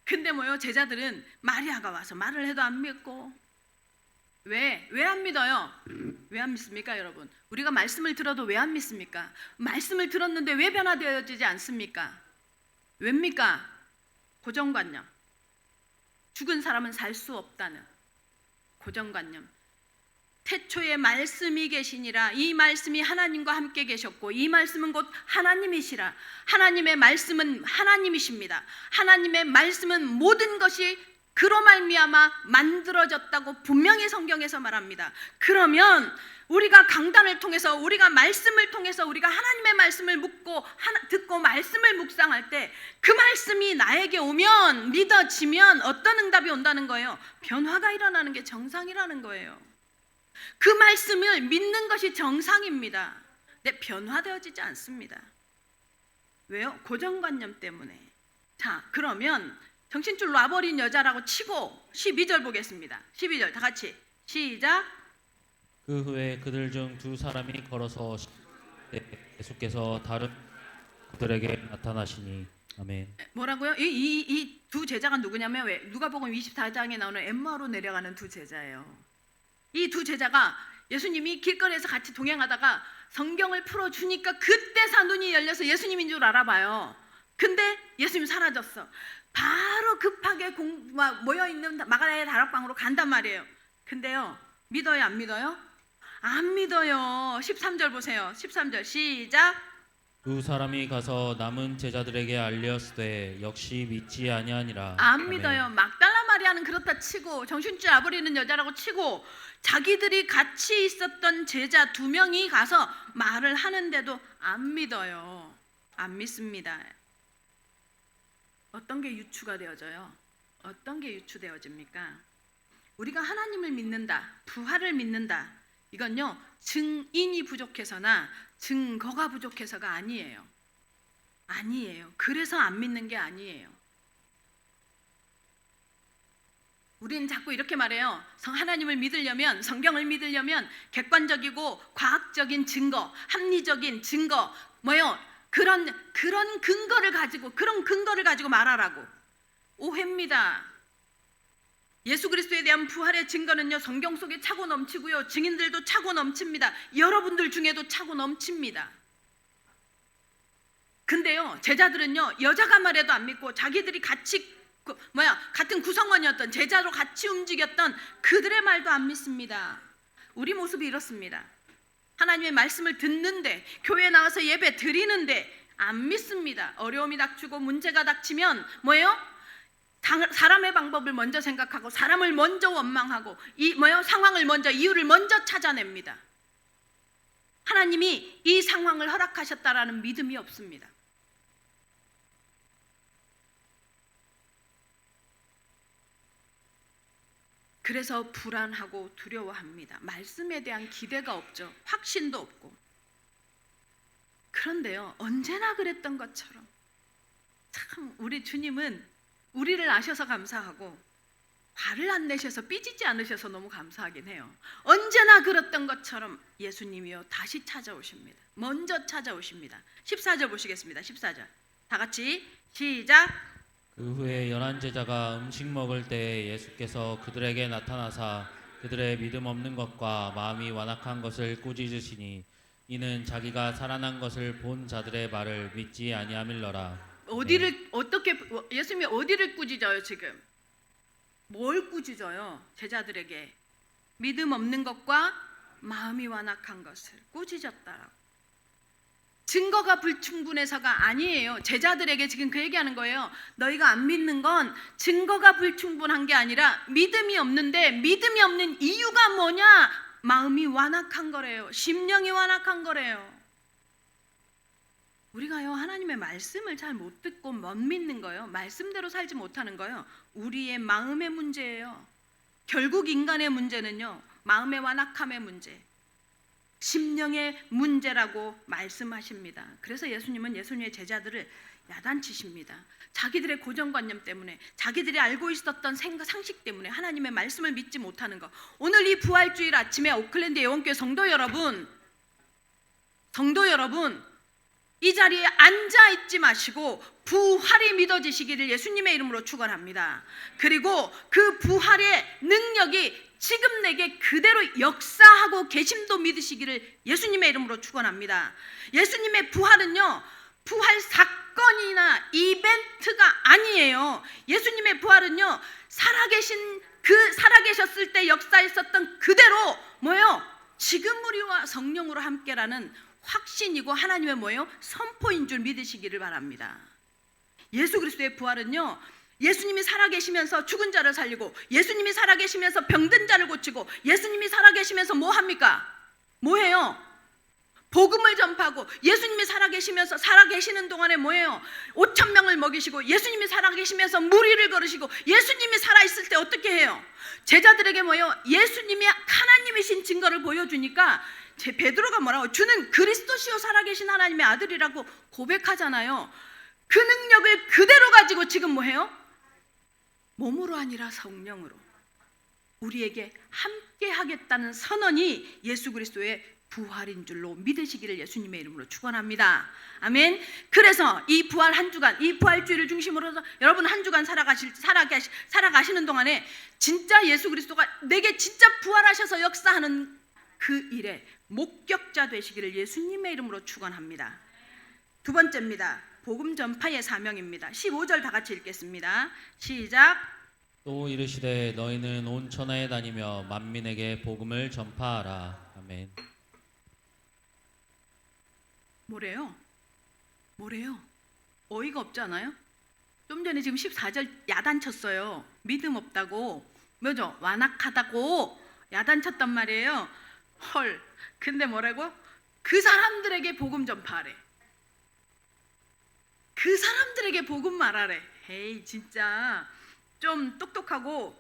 근데 뭐예요? 제자들은 마리아가 와서 말을 해도 안 믿고. 왜 안 믿어요? 왜 안 믿습니까, 여러분? 우리가 말씀을 들어도 왜 안 믿습니까? 말씀을 들었는데 왜 변화되어지지 않습니까? 왜입니까? 고정관념. 죽은 사람은 살 수 없다는 고정관념. 태초에 말씀이 계시니라. 이 말씀이 하나님과 함께 계셨고 이 말씀은 곧 하나님이시라. 하나님의 말씀은 하나님이십니다. 하나님의 말씀은 모든 것이 그로 말미암아 만들어졌다고 분명히 성경에서 말합니다. 그러면 우리가 강단을 통해서, 우리가 말씀을 통해서, 우리가 하나님의 말씀을 듣고 말씀을 묵상할 때 그 말씀이 나에게 오면, 믿어지면 어떤 응답이 온다는 거예요? 변화가 일어나는 게 정상이라는 거예요. 그 말씀을 믿는 것이 정상입니다. 근데 변화되어지지 않습니다. 왜요? 고정관념 때문에. 자, 그러면 정신줄 놔버린 여자라고 치고 12절 보겠습니다. 12절 다 같이 시작. 그 후에 그들 중 두 사람이 걸어서 예수께서 다른 그들에게 나타나시니. 아멘. 뭐라고요? 이 두 제자가 누구냐면 왜 누가복음 24장에 나오는 엠마오로 내려가는 두 제자예요. 이 두 제자가 예수님이 길거리에서 같이 동행하다가 성경을 풀어주니까 그때서 눈이 열려서 예수님인 줄 알아봐요. 근데 예수님 사라졌어. 바로 급하게 모여있는 마가다의 다락방으로 간단 말이에요. 근데요, 믿어요 안 믿어요? 안 믿어요. 13절 보세요. 13절 시작. 두 사람이 가서 남은 제자들에게 알렸으되 역시 믿지 아니하니라. 안 믿어요. 막달라 마리아는 그렇다 치고, 정신줄 놔버리는 여자라고 치고, 자기들이 같이 있었던 제자 2명이 가서 말을 하는데도 안 믿어요. 안 믿습니다. 어떤 게 유추가 되어져요? 어떤 게 유추되어집니까? 우리가 하나님을 믿는다, 부활을 믿는다, 이건요 증인이 부족해서나 증거가 부족해서가 아니에요. 아니에요. 그래서 안 믿는 게 아니에요. 우리는 자꾸 이렇게 말해요. 하나님을 믿으려면, 성경을 믿으려면 객관적이고 과학적인 증거, 합리적인 증거, 그런 근거를 가지고 말하라고. 오해입니다. 예수 그리스도에 대한 부활의 증거는요, 성경 속에 차고 넘치고요, 증인들도 차고 넘칩니다. 여러분들 중에도 차고 넘칩니다. 근데요, 제자들은요, 여자가 말해도 안 믿고 자기들이 같이 같은 구성원이었던, 제자로 같이 움직였던 그들의 말도 안 믿습니다. 우리 모습이 이렇습니다. 하나님의 말씀을 듣는데, 교회에 나와서 예배 드리는데 안 믿습니다. 어려움이 닥치고 문제가 닥치면 사람의 방법을 먼저 생각하고, 사람을 먼저 원망하고, 상황을 먼저, 이유를 먼저 찾아냅니다. 하나님이 이 상황을 허락하셨다라는 믿음이 없습니다. 그래서 불안하고 두려워합니다. 말씀에 대한 기대가 없죠. 확신도 없고. 그런데요, 언제나 그랬던 것처럼 참 우리 주님은 우리를 아셔서 감사하고 화를 안 내셔서, 삐지지 않으셔서 너무 감사하긴 해요. 언제나 그랬던 것처럼 예수님이요 다시 찾아오십니다. 먼저 찾아오십니다. 14절 보시겠습니다. 14절 다 같이 시작. 그 후에 11 제자가 음식 먹을 때 예수께서 그들에게 나타나사 그들의 믿음 없는 것과 마음이 완악한 것을 꾸짖으시니 이는 자기가 살아난 것을 본 자들의 말을 믿지 아니함일러라. 어떻게 예수님이 어디를 꾸짖어요? 지금 뭘 꾸짖어요? 제자들에게 믿음 없는 것과 마음이 완악한 것을 꾸짖었다라고. 증거가 불충분해서가 아니에요. 제자들에게 지금 그 얘기하는 거예요. 너희가 안 믿는 건 증거가 불충분한 게 아니라 믿음이 없는데, 믿음이 없는 이유가 뭐냐? 마음이 완악한 거래요. 심령이 완악한 거래요. 우리가요 하나님의 말씀을 잘 못 듣고 못 믿는 거예요. 말씀대로 살지 못하는 거예요. 우리의 마음의 문제예요. 결국 인간의 문제는요, 마음의 완악함의 문제. 심령의 문제라고 말씀하십니다. 그래서 예수님은 예수님의 제자들을 야단치십니다. 자기들의 고정관념 때문에, 자기들이 알고 있었던 상식 때문에 하나님의 말씀을 믿지 못하는 것. 오늘 이 부활주일 아침에 오클랜드 예원교회 성도 여러분, 이 자리에 앉아 있지 마시고 부활이 믿어지시기를 예수님의 이름으로 축원합니다. 그리고 그 부활의 능력이 지금 내게 그대로 역사하고 계심도 믿으시기를 예수님의 이름으로 축원합니다. 예수님의 부활은요, 부활 사건이나 이벤트가 아니에요. 예수님의 부활은요, 살아계셨을 때 역사했었던 그대로 뭐예요? 지금 우리와 성령으로 함께라는 확신이고 하나님의 뭐예요? 선포인 줄 믿으시기를 바랍니다. 예수 그리스도의 부활은요, 예수님이 살아계시면서 죽은 자를 살리고, 예수님이 살아계시면서 병든 자를 고치고, 예수님이 살아계시면서 뭐 합니까? 뭐 해요? 복음을 전파하고, 예수님이 살아계시는 동안에 뭐예요? 5,000명을 먹이시고, 예수님이 살아계시면서 무리를 걸으시고, 예수님이 살아있을 때 어떻게 해요? 제자들에게 뭐예요? 예수님이 하나님이신 증거를 보여주니까 베드로가 뭐라고? 주는 그리스도시요 살아계신 하나님의 아들이라고 고백하잖아요. 그 능력을 그대로 가지고 지금 뭐 해요? 몸으로 아니라 성령으로 우리에게 함께 하겠다는 선언이 예수 그리스도의 부활인 줄로 믿으시기를 예수님의 이름으로 축원합니다. 아멘. 그래서 이 부활 한 주간, 이 부활주의를 중심으로 해서 여러분 한 주간 살아가시는 동안에 진짜 예수 그리스도가 내게 진짜 부활하셔서 역사하는 그 일에 목격자 되시기를 예수님의 이름으로 축원합니다. 두 번째입니다. 복음 전파의 사명입니다. 15절 다 같이 읽겠습니다. 시작. 또 이르시되 너희는 온 천하에 다니며 만민에게 복음을 전파하라. 아멘. 뭐래요? 어이가 없잖아요? 좀 전에 지금 14절 야단쳤어요. 믿음 없다고, 뭐죠? 완악하다고 야단쳤단 말이에요. 헐, 근데 뭐라고? 그 사람들에게 복음 전파하래. 그 사람들에게 복음 말하래. 에이, 진짜 좀 똑똑하고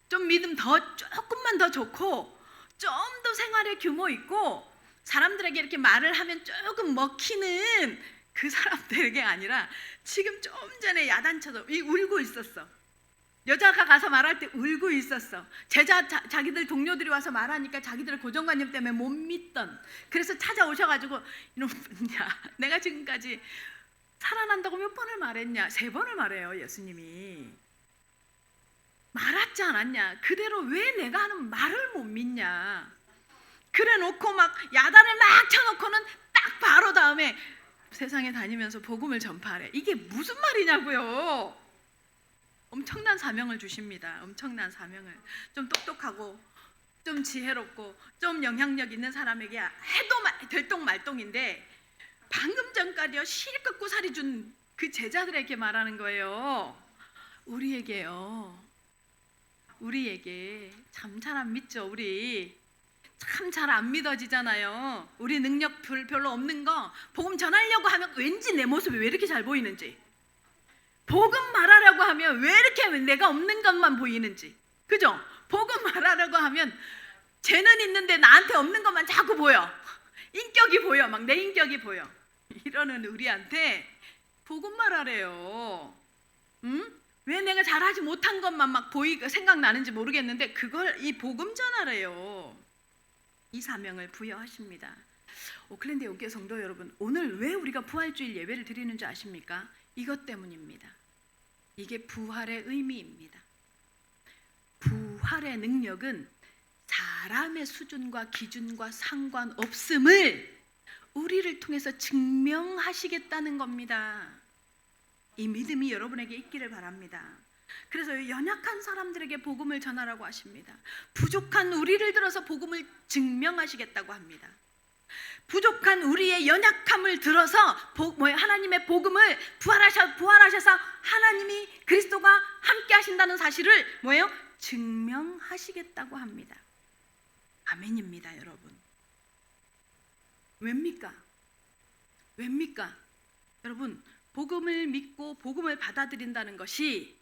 좀 믿음 조금만 더 좋고 좀 더 생활의 규모 있고 사람들에게 이렇게 말을 하면 조금 먹히는 그 사람들에게 아니라 지금 좀 전에 야단쳐서 울고 있었어. 여자가 가서 말할 때 울고 있었어. 자기들 동료들이 와서 말하니까 자기들의 고정관념 때문에 못 믿던, 그래서 찾아오셔가지고 이놈야, 내가 지금까지 살아난다고 몇 번을 말했냐? 3번을 말해요. 예수님이 말하지 않았냐? 그대로 왜 내가 하는 말을 못 믿냐? 그래 놓고 막 야단을 막 쳐놓고는 딱 바로 다음에 세상에 다니면서 복음을 전파하래. 이게 무슨 말이냐고요? 엄청난 사명을 주십니다. 엄청난 사명을. 좀 똑똑하고 좀 지혜롭고 좀 영향력 있는 사람에게 해도 들똥말똥인데 방금 전까지요 실컷 고사리 준 그 제자들에게 말하는 거예요. 우리에게 참 잘 안 믿죠. 우리 참 잘 안 믿어지잖아요. 우리 능력 별로 없는 거 복음 전하려고 하면 왠지 내 모습이 왜 이렇게 잘 보이는지, 복음 말하려고 하면 왜 이렇게 내가 없는 것만 보이는지, 그죠? 복음 말하려고 하면 쟤는 있는데 나한테 없는 것만 자꾸 보여. 인격이 보여. 막 내 인격이 보여. 이러는 우리한테 복음 말하래요. 응? 왜 내가 잘하지 못한 것만 막 생각나는지 모르겠는데 그걸 이 복음 전하래요. 이 사명을 부여하십니다. 오클랜드 예원교회 성도 여러분, 오늘 왜 우리가 부활주일 예배를 드리는 줄 아십니까? 이것 때문입니다. 이게 부활의 의미입니다. 부활의 능력은 사람의 수준과 기준과 상관없음을 우리를 통해서 증명하시겠다는 겁니다. 이 믿음이 여러분에게 있기를 바랍니다. 그래서 연약한 사람들에게 복음을 전하라고 하십니다. 부족한 우리를 들어서 복음을 증명하시겠다고 합니다. 부족한 우리의 연약함을 들어서 하나님의 복음을 부활하셔서 하나님이 그리스도가 함께 하신다는 사실을 증명하시겠다고 합니다. 아멘입니다, 여러분. 왜입니까? 여러분, 복음을 믿고 복음을 받아들인다는 것이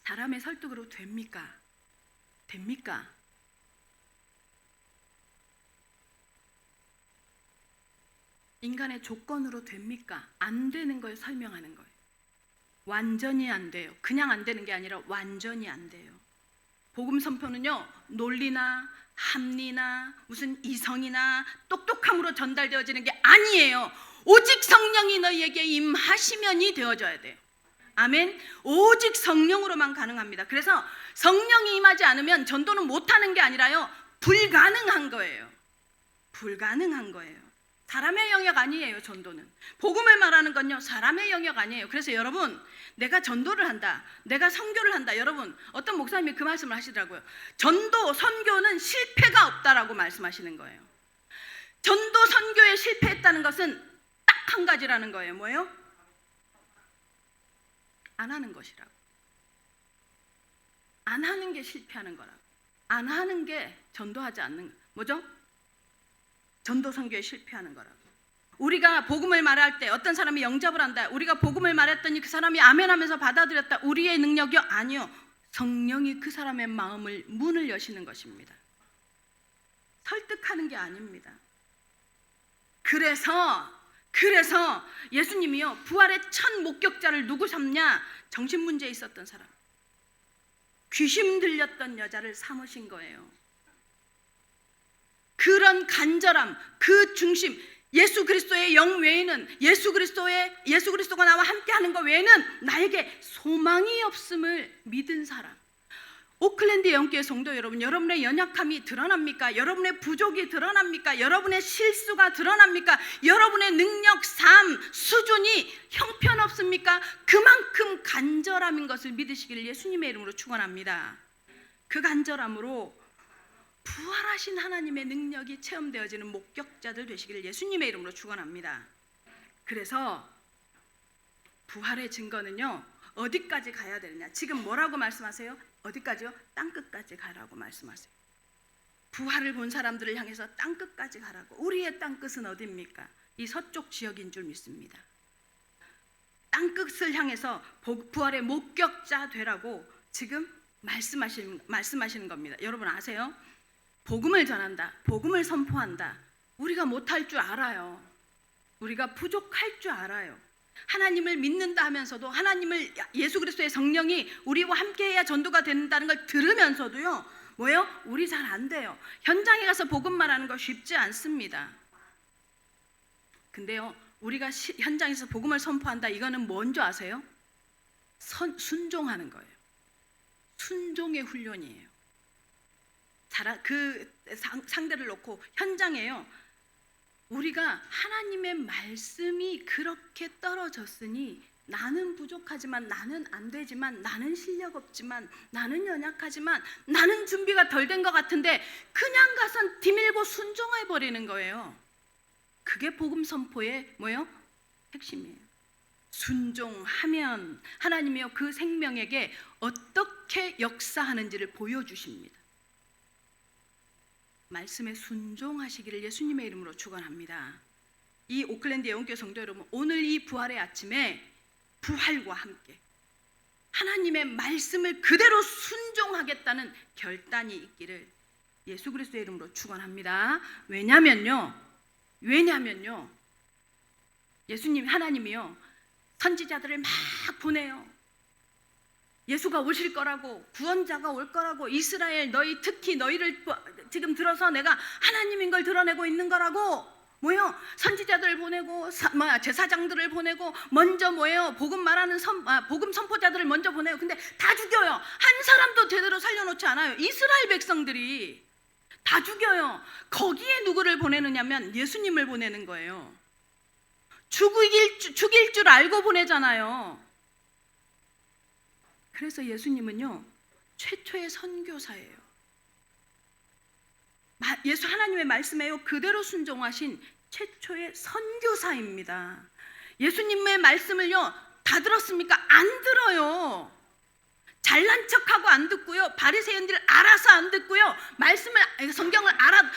사람의 설득으로 됩니까? 인간의 조건으로 됩니까? 안 되는 걸 설명하는 거예요. 완전히 안 돼요. 그냥 안 되는 게 아니라 완전히 안 돼요. 복음 선포는요, 논리나 합리나 무슨 이성이나 똑똑함으로 전달되어지는 게 아니에요. 오직 성령이 너희에게 임하시면이 되어져야 돼요. 아멘. 오직 성령으로만 가능합니다. 그래서 성령이 임하지 않으면 전도는 못하는 게 아니라요, 불가능한 거예요. 불가능한 거예요. 사람의 영역 아니에요. 전도는, 복음을 말하는 건요, 사람의 영역 아니에요. 그래서 여러분, 내가 전도를 한다, 내가 선교를 한다. 여러분, 어떤 목사님이 그 말씀을 하시더라고요. 전도 선교는 실패가 없다라고 말씀하시는 거예요. 전도 선교에 실패했다는 것은 딱 한 가지라는 거예요. 뭐예요? 안 하는 것이라고. 안 하는 게 실패하는 거라고. 안 하는 게 전도하지 않는, 뭐죠? 전도 선교에 실패하는 거라고. 우리가 복음을 말할 때 어떤 사람이 영접을 한다, 우리가 복음을 말했더니 그 사람이 아멘 하면서 받아들였다, 우리의 능력이요? 아니요. 성령이 그 사람의 마음을, 문을 여시는 것입니다. 설득하는 게 아닙니다. 그래서 예수님이요, 부활의 첫 목격자를 누구 삼냐? 정신문제에 있었던 사람, 귀신 들렸던 여자를 삼으신 거예요. 그런 간절함, 그 중심, 예수 그리스도의 영 외에는, 예수 그리스도가 나와 함께하는 것 외에는 나에게 소망이 없음을 믿은 사람. 오클랜드 영교회 성도 여러분, 여러분의 연약함이 드러납니까? 여러분의 부족이 드러납니까? 여러분의 실수가 드러납니까? 여러분의 능력, 삶, 수준이 형편없습니까? 그만큼 간절함인 것을 믿으시기를 예수님의 이름으로 축원합니다. 그 간절함으로 부활하신 하나님의 능력이 체험되어지는 목격자들 되시기를 예수님의 이름으로 축원합니다. 그래서 부활의 증거는요, 어디까지 가야 되느냐? 지금 뭐라고 말씀하세요? 어디까지요? 땅끝까지 가라고 말씀하세요. 부활을 본 사람들을 향해서 땅끝까지 가라고. 우리의 땅끝은 어디입니까? 이 서쪽 지역인 줄 믿습니다. 땅끝을 향해서 부활의 목격자 되라고 지금 말씀하시는 겁니다. 여러분 아세요? 복음을 전한다, 복음을 선포한다, 우리가 못할 줄 알아요. 우리가 부족할 줄 알아요. 하나님을 믿는다 하면서도, 하나님을, 예수 그리스도의 성령이 우리와 함께해야 전도가 된다는 걸 들으면서도요, 뭐예요? 우리 잘 안 돼요. 현장에 가서 복음 말하는 거 쉽지 않습니다. 근데요, 우리가 현장에서 복음을 선포한다, 이거는 뭔지 아세요? 순종하는 거예요. 순종의 훈련이에요. 그 상대를 놓고 현장에요, 우리가 하나님의 말씀이 그렇게 떨어졌으니, 나는 부족하지만, 나는 안 되지만, 나는 실력 없지만, 나는 연약하지만, 나는 준비가 덜 된 것 같은데 그냥 가서 뒤밀고 순종해 버리는 거예요. 그게 복음 선포의 뭐예요? 핵심이에요. 순종하면 하나님이요, 그 생명에게 어떻게 역사하는지를 보여주십니다. 말씀에 순종하시기를 예수님의 이름으로 축원합니다. 이 오클랜드 영교회 성도 여러분, 오늘 이 부활의 아침에 부활과 함께 하나님의 말씀을 그대로 순종하겠다는 결단이 있기를 예수 그리스도의 이름으로 축원합니다. 왜냐면요, 예수님, 하나님이요, 선지자들을 막 보내요. 예수가 오실 거라고, 구원자가 올 거라고, 이스라엘 특히 너희를 지금 들어서 내가 하나님인 걸 드러내고 있는 거라고, 뭐요? 선지자들을 보내고, 제사장들을 보내고, 먼저 뭐예요? 복음 말하는 복음 선포자들을 먼저 보내요. 근데 다 죽여요. 한 사람도 제대로 살려놓지 않아요. 이스라엘 백성들이 다 죽여요. 거기에 누구를 보내느냐면 예수님을 보내는 거예요. 죽일 줄 알고 보내잖아요. 그래서 예수님은요, 최초의 선교사예요. 예수 하나님의 말씀에요, 그대로 순종하신 최초의 선교사입니다. 예수님의 말씀을요, 다 들었습니까? 안 들어요. 잘난 척하고 안 듣고요, 바리새인들 알아서 안 듣고요,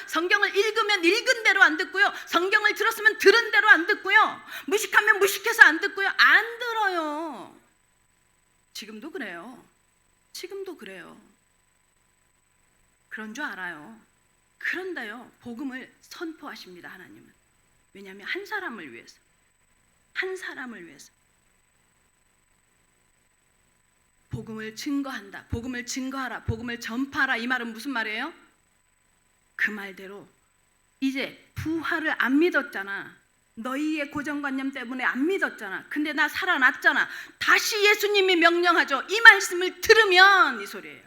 성경을 읽으면 읽은 대로 안 듣고요, 성경을 들었으면 들은 대로 안 듣고요, 무식하면 무식해서 안 듣고요, 안 들어요. 지금도 그래요. 그런 줄 알아요. 그런데요, 복음을 선포하십니다. 하나님은 왜냐하면 한 사람을 위해서, 한 사람을 위해서. 복음을 증거한다, 복음을 증거하라, 복음을 전파하라. 이 말은 무슨 말이에요? 그 말대로 이제 부활을 안 믿었잖아. 너희의 고정관념 때문에 안 믿었잖아. 근데 나 살아났잖아. 다시 예수님이 명령하죠. 이 말씀을 들으면, 이 소리예요.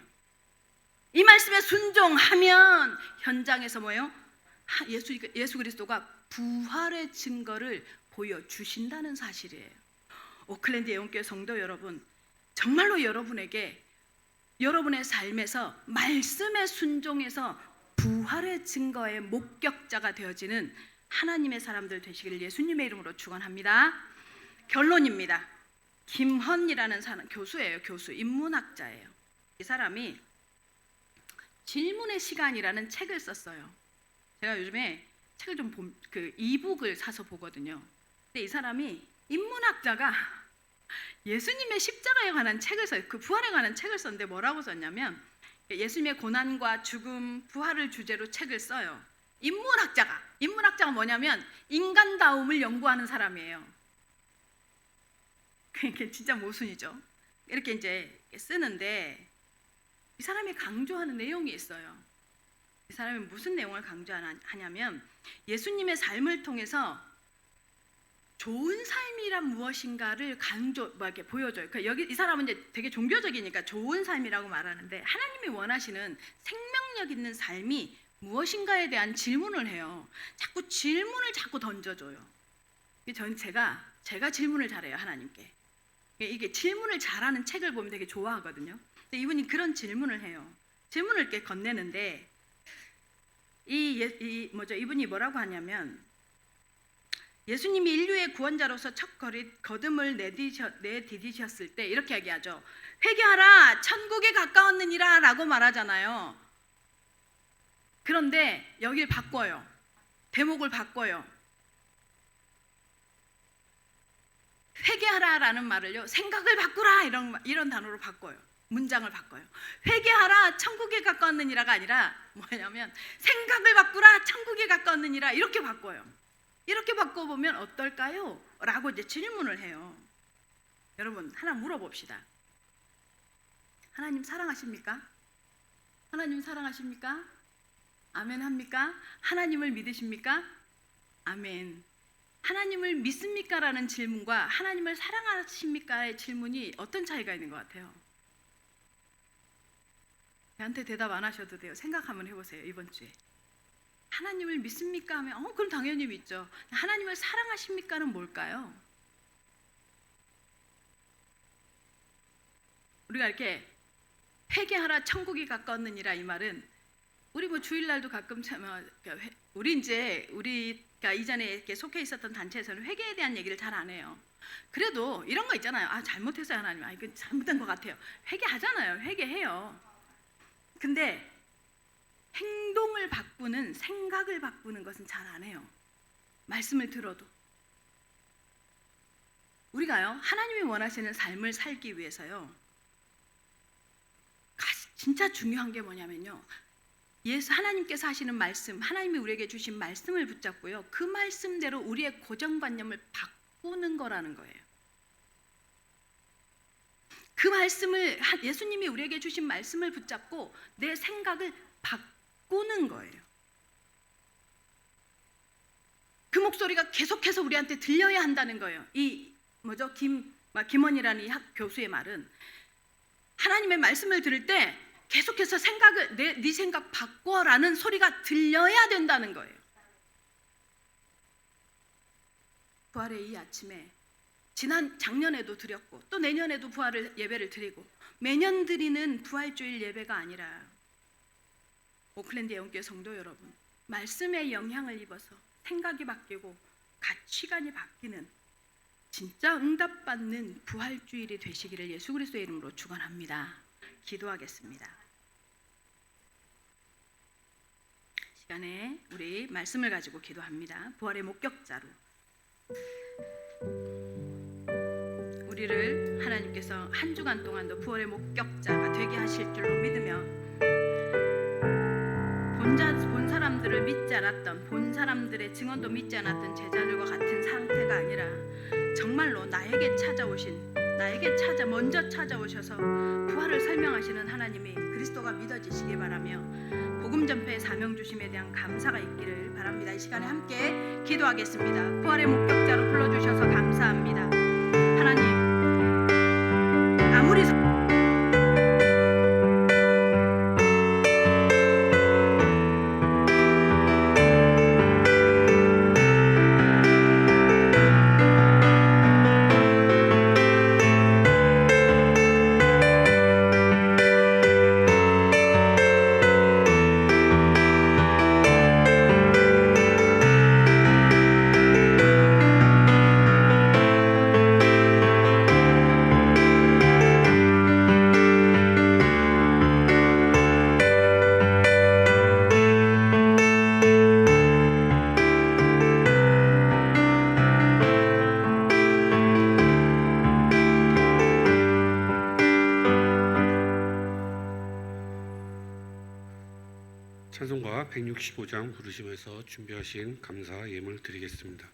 이 말씀에 순종하면 현장에서 뭐예요? 예수 그리스도가 부활의 증거를 보여주신다는 사실이에요. 오클랜드 예언교회 성도 여러분, 정말로 여러분에게 여러분의 삶에서 말씀에 순종해서 부활의 증거의 목격자가 되어지는 하나님의 사람들 되시기를 예수님의 이름으로 축원합니다. 결론입니다. 김헌이라는 사람, 교수예요. 교수, 인문학자예요. 이 사람이 질문의 시간이라는 책을 썼어요. 제가 요즘에 책을 좀 이북을 사서 보거든요. 근데 이 사람이 인문학자가 예수님의 십자가에 관한 책을 써요. 그 부활에 관한 책을 썼는데 뭐라고 썼냐면 예수님의 고난과 죽음, 부활을 주제로 책을 써요. 인문학자가 뭐냐면 인간다움을 연구하는 사람이에요. 그게 진짜 모순이죠. 이렇게 이제 쓰는데 이 사람이 강조하는 내용이 있어요. 이 사람이 무슨 내용을 강조하냐면 예수님의 삶을 통해서 좋은 삶이란 무엇인가를 이렇게 보여줘요. 그러니까 여기 이 사람은 이제 되게 종교적이니까 좋은 삶이라고 말하는데 하나님이 원하시는 생명력 있는 삶이 무엇인가에 대한 질문을 해요. 질문을 자꾸 던져줘요. 제가 질문을 잘해요, 하나님께. 이게 질문을 잘하는 책을 보면 되게 좋아하거든요. 근데 이분이 그런 질문을 해요. 질문을 이렇게 건네는데 이분이 뭐라고 하냐면 예수님이 인류의 구원자로서 첫 거듭을 내디디셨을 때 이렇게 얘기하죠. 회개하라, 천국에 가까웠느니라 라고 말하잖아요. 그런데 여길 바꿔요. 대목을 바꿔요. 회개하라라는 말을요, 생각을 바꾸라 이런 단어로 바꿔요. 문장을 바꿔요. 회개하라, 천국에 가까웠느니라가 아니라 뭐냐면 생각을 바꾸라, 천국에 가까웠느니라 이렇게 바꿔요. 이렇게 바꿔보면 어떨까요? 라고 이제 질문을 해요. 여러분, 하나 물어봅시다. 하나님 사랑하십니까? 하나님 사랑하십니까? 아멘 합니까? 하나님을 믿으십니까? 아멘. 하나님을 믿습니까? 라는 질문과 하나님을 사랑하십니까?의 질문이 어떤 차이가 있는 것 같아요? 저한테 대답 안 하셔도 돼요. 생각 한번 해보세요. 이번 주에. 하나님을 믿습니까? 하면 그럼 당연히 믿죠. 하나님을 사랑하십니까는 뭘까요? 우리가 이렇게 회개하라, 천국이 가까웠느니라 이 말은 우리 주일날도 가끔 우리가 이전에 이렇게 속해 있었던 단체에서는 회개에 대한 얘기를 잘 안 해요. 그래도 이런 거 있잖아요. 잘못했어요, 하나님. 이거 잘못된 것 같아요. 회개하잖아요. 회개해요. 근데 행동을 바꾸는, 생각을 바꾸는 것은 잘 안 해요. 말씀을 들어도. 우리가요, 하나님이 원하시는 삶을 살기 위해서요, 진짜 중요한 게 뭐냐면요, 하나님께서 하시는 말씀, 하나님이 우리에게 주신 말씀을 붙잡고요, 그 말씀대로 우리의 고정관념을 바꾸는 거라는 거예요. 그 말씀을, 예수님이 우리에게 주신 말씀을 붙잡고 내 생각을 바꾸는 거예요. 그 목소리가 계속해서 우리한테 들려야 한다는 거예요. 김원이라는 이 교수의 말은 하나님의 말씀을 들을 때 계속해서 네 생각 바꿔라는 소리가 들려야 된다는 거예요. 부활의 이 아침에 작년에도 드렸고 또 내년에도 예배를 드리고 매년 드리는 부활주일 예배가 아니라 오클랜드 예언교회 성도 여러분, 말씀의 영향을 입어서 생각이 바뀌고 가치관이 바뀌는 진짜 응답받는 부활주일이 되시기를 예수 그리스도의 이름으로 축원합니다. 기도하겠습니다. 시간에 우리 말씀을 가지고 기도합니다. 부활의 목격자로 우리를 하나님께서 한 주간 동안도 부활의 목격자가 되게 하실 줄로 믿으며 본 사람들 그리스도를 믿지 않았던 본 사람들의 증언도 믿지 않았던 제자들과 같은 상태가 아니라 정말로 나에게 먼저 찾아오셔서 부활을 설명하시는 하나님이 그리스도가 믿어지시기 바라며 복음 전파의 사명 주심에 대한 감사가 있기를 바랍니다. 이 시간에 함께 기도하겠습니다. 부활의 목격자로 불러주셔서 감사합니다. 하나님, 아무리 찬송가 165장 부르시면서 준비하신 감사 예물 드리겠습니다.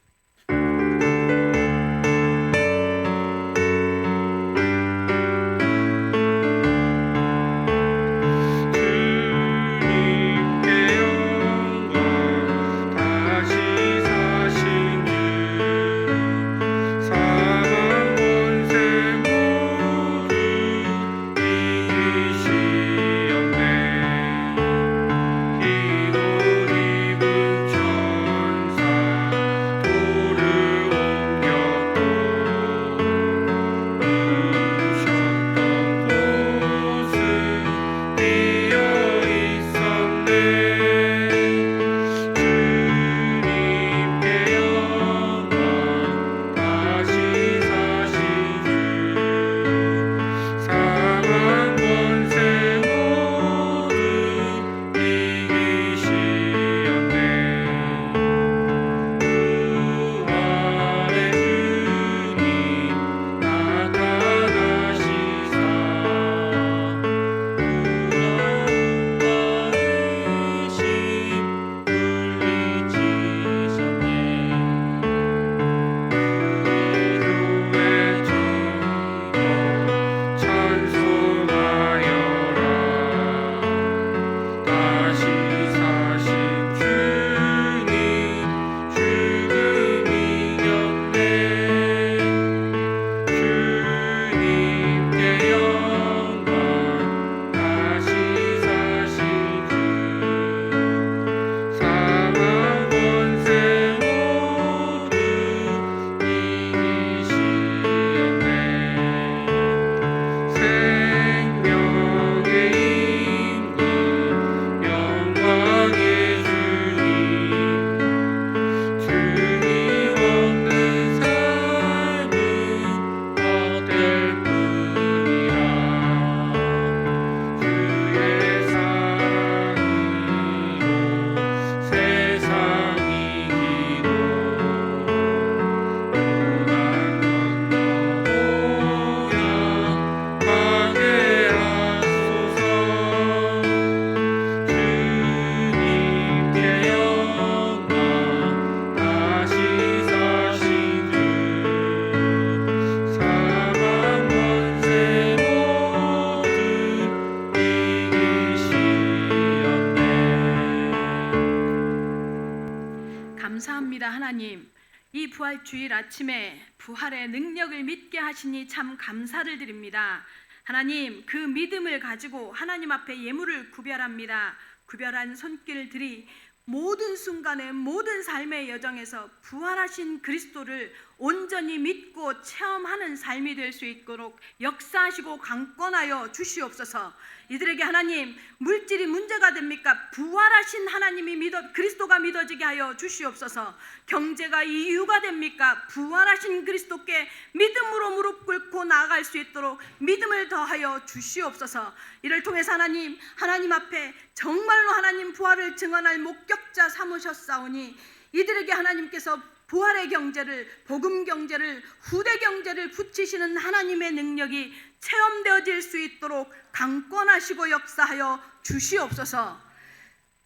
감사합니다. 하나님, 이 부활 주일 아침에 부활의 능력을 믿게 하시니 참 감사를 드립니다. 하나님, 그 믿음을 가지고 하나님 앞에 예물을 구별합니다. 구별한 손길들이 모든 순간에 모든 삶의 여정에서 부활하신 그리스도를 온전히 믿고 체험하는 삶이 될 수 있도록 역사하시고 강권하여 주시옵소서. 이들에게 하나님, 물질이 문제가 됩니까? 부활하신 하나님이 그리스도가 믿어지게 하여 주시옵소서. 경제가 이유가 됩니까? 부활하신 그리스도께 믿음으로 무릎 꿇고 나아갈 수 있도록 믿음을 더하여 주시옵소서. 이를 통해서 하나님 앞에 정말로 하나님 부활을 증언할 목격자 삼으셨사오니 이들에게 하나님께서 부활의 경제를, 복음 경제를, 후대 경제를 붙이시는 하나님의 능력이 체험되어질 수 있도록 강권하시고 역사하여 주시옵소서.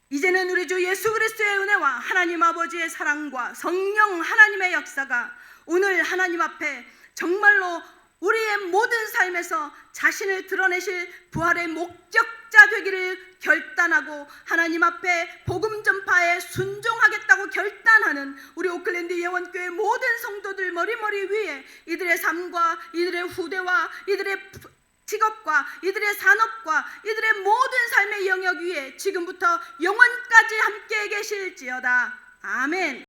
이제는 우리 주 예수 그리스도의 은혜와 하나님 아버지의 사랑과 성령 하나님의 역사가 오늘 하나님 앞에 정말로 우리의 모든 삶에서 자신을 드러내실 부활의 목적자 되기를 결단하고 하나님 앞에 복음 전파에 순종하겠다고 결단하는 우리 오클랜드 예원교회 모든 성도들 머리머리 위에 이들의 삶과 이들의 후대와 이들의 직업과 이들의 산업과 이들의 모든 삶의 영역 위에 지금부터 영원까지 함께 계실지어다. 아멘.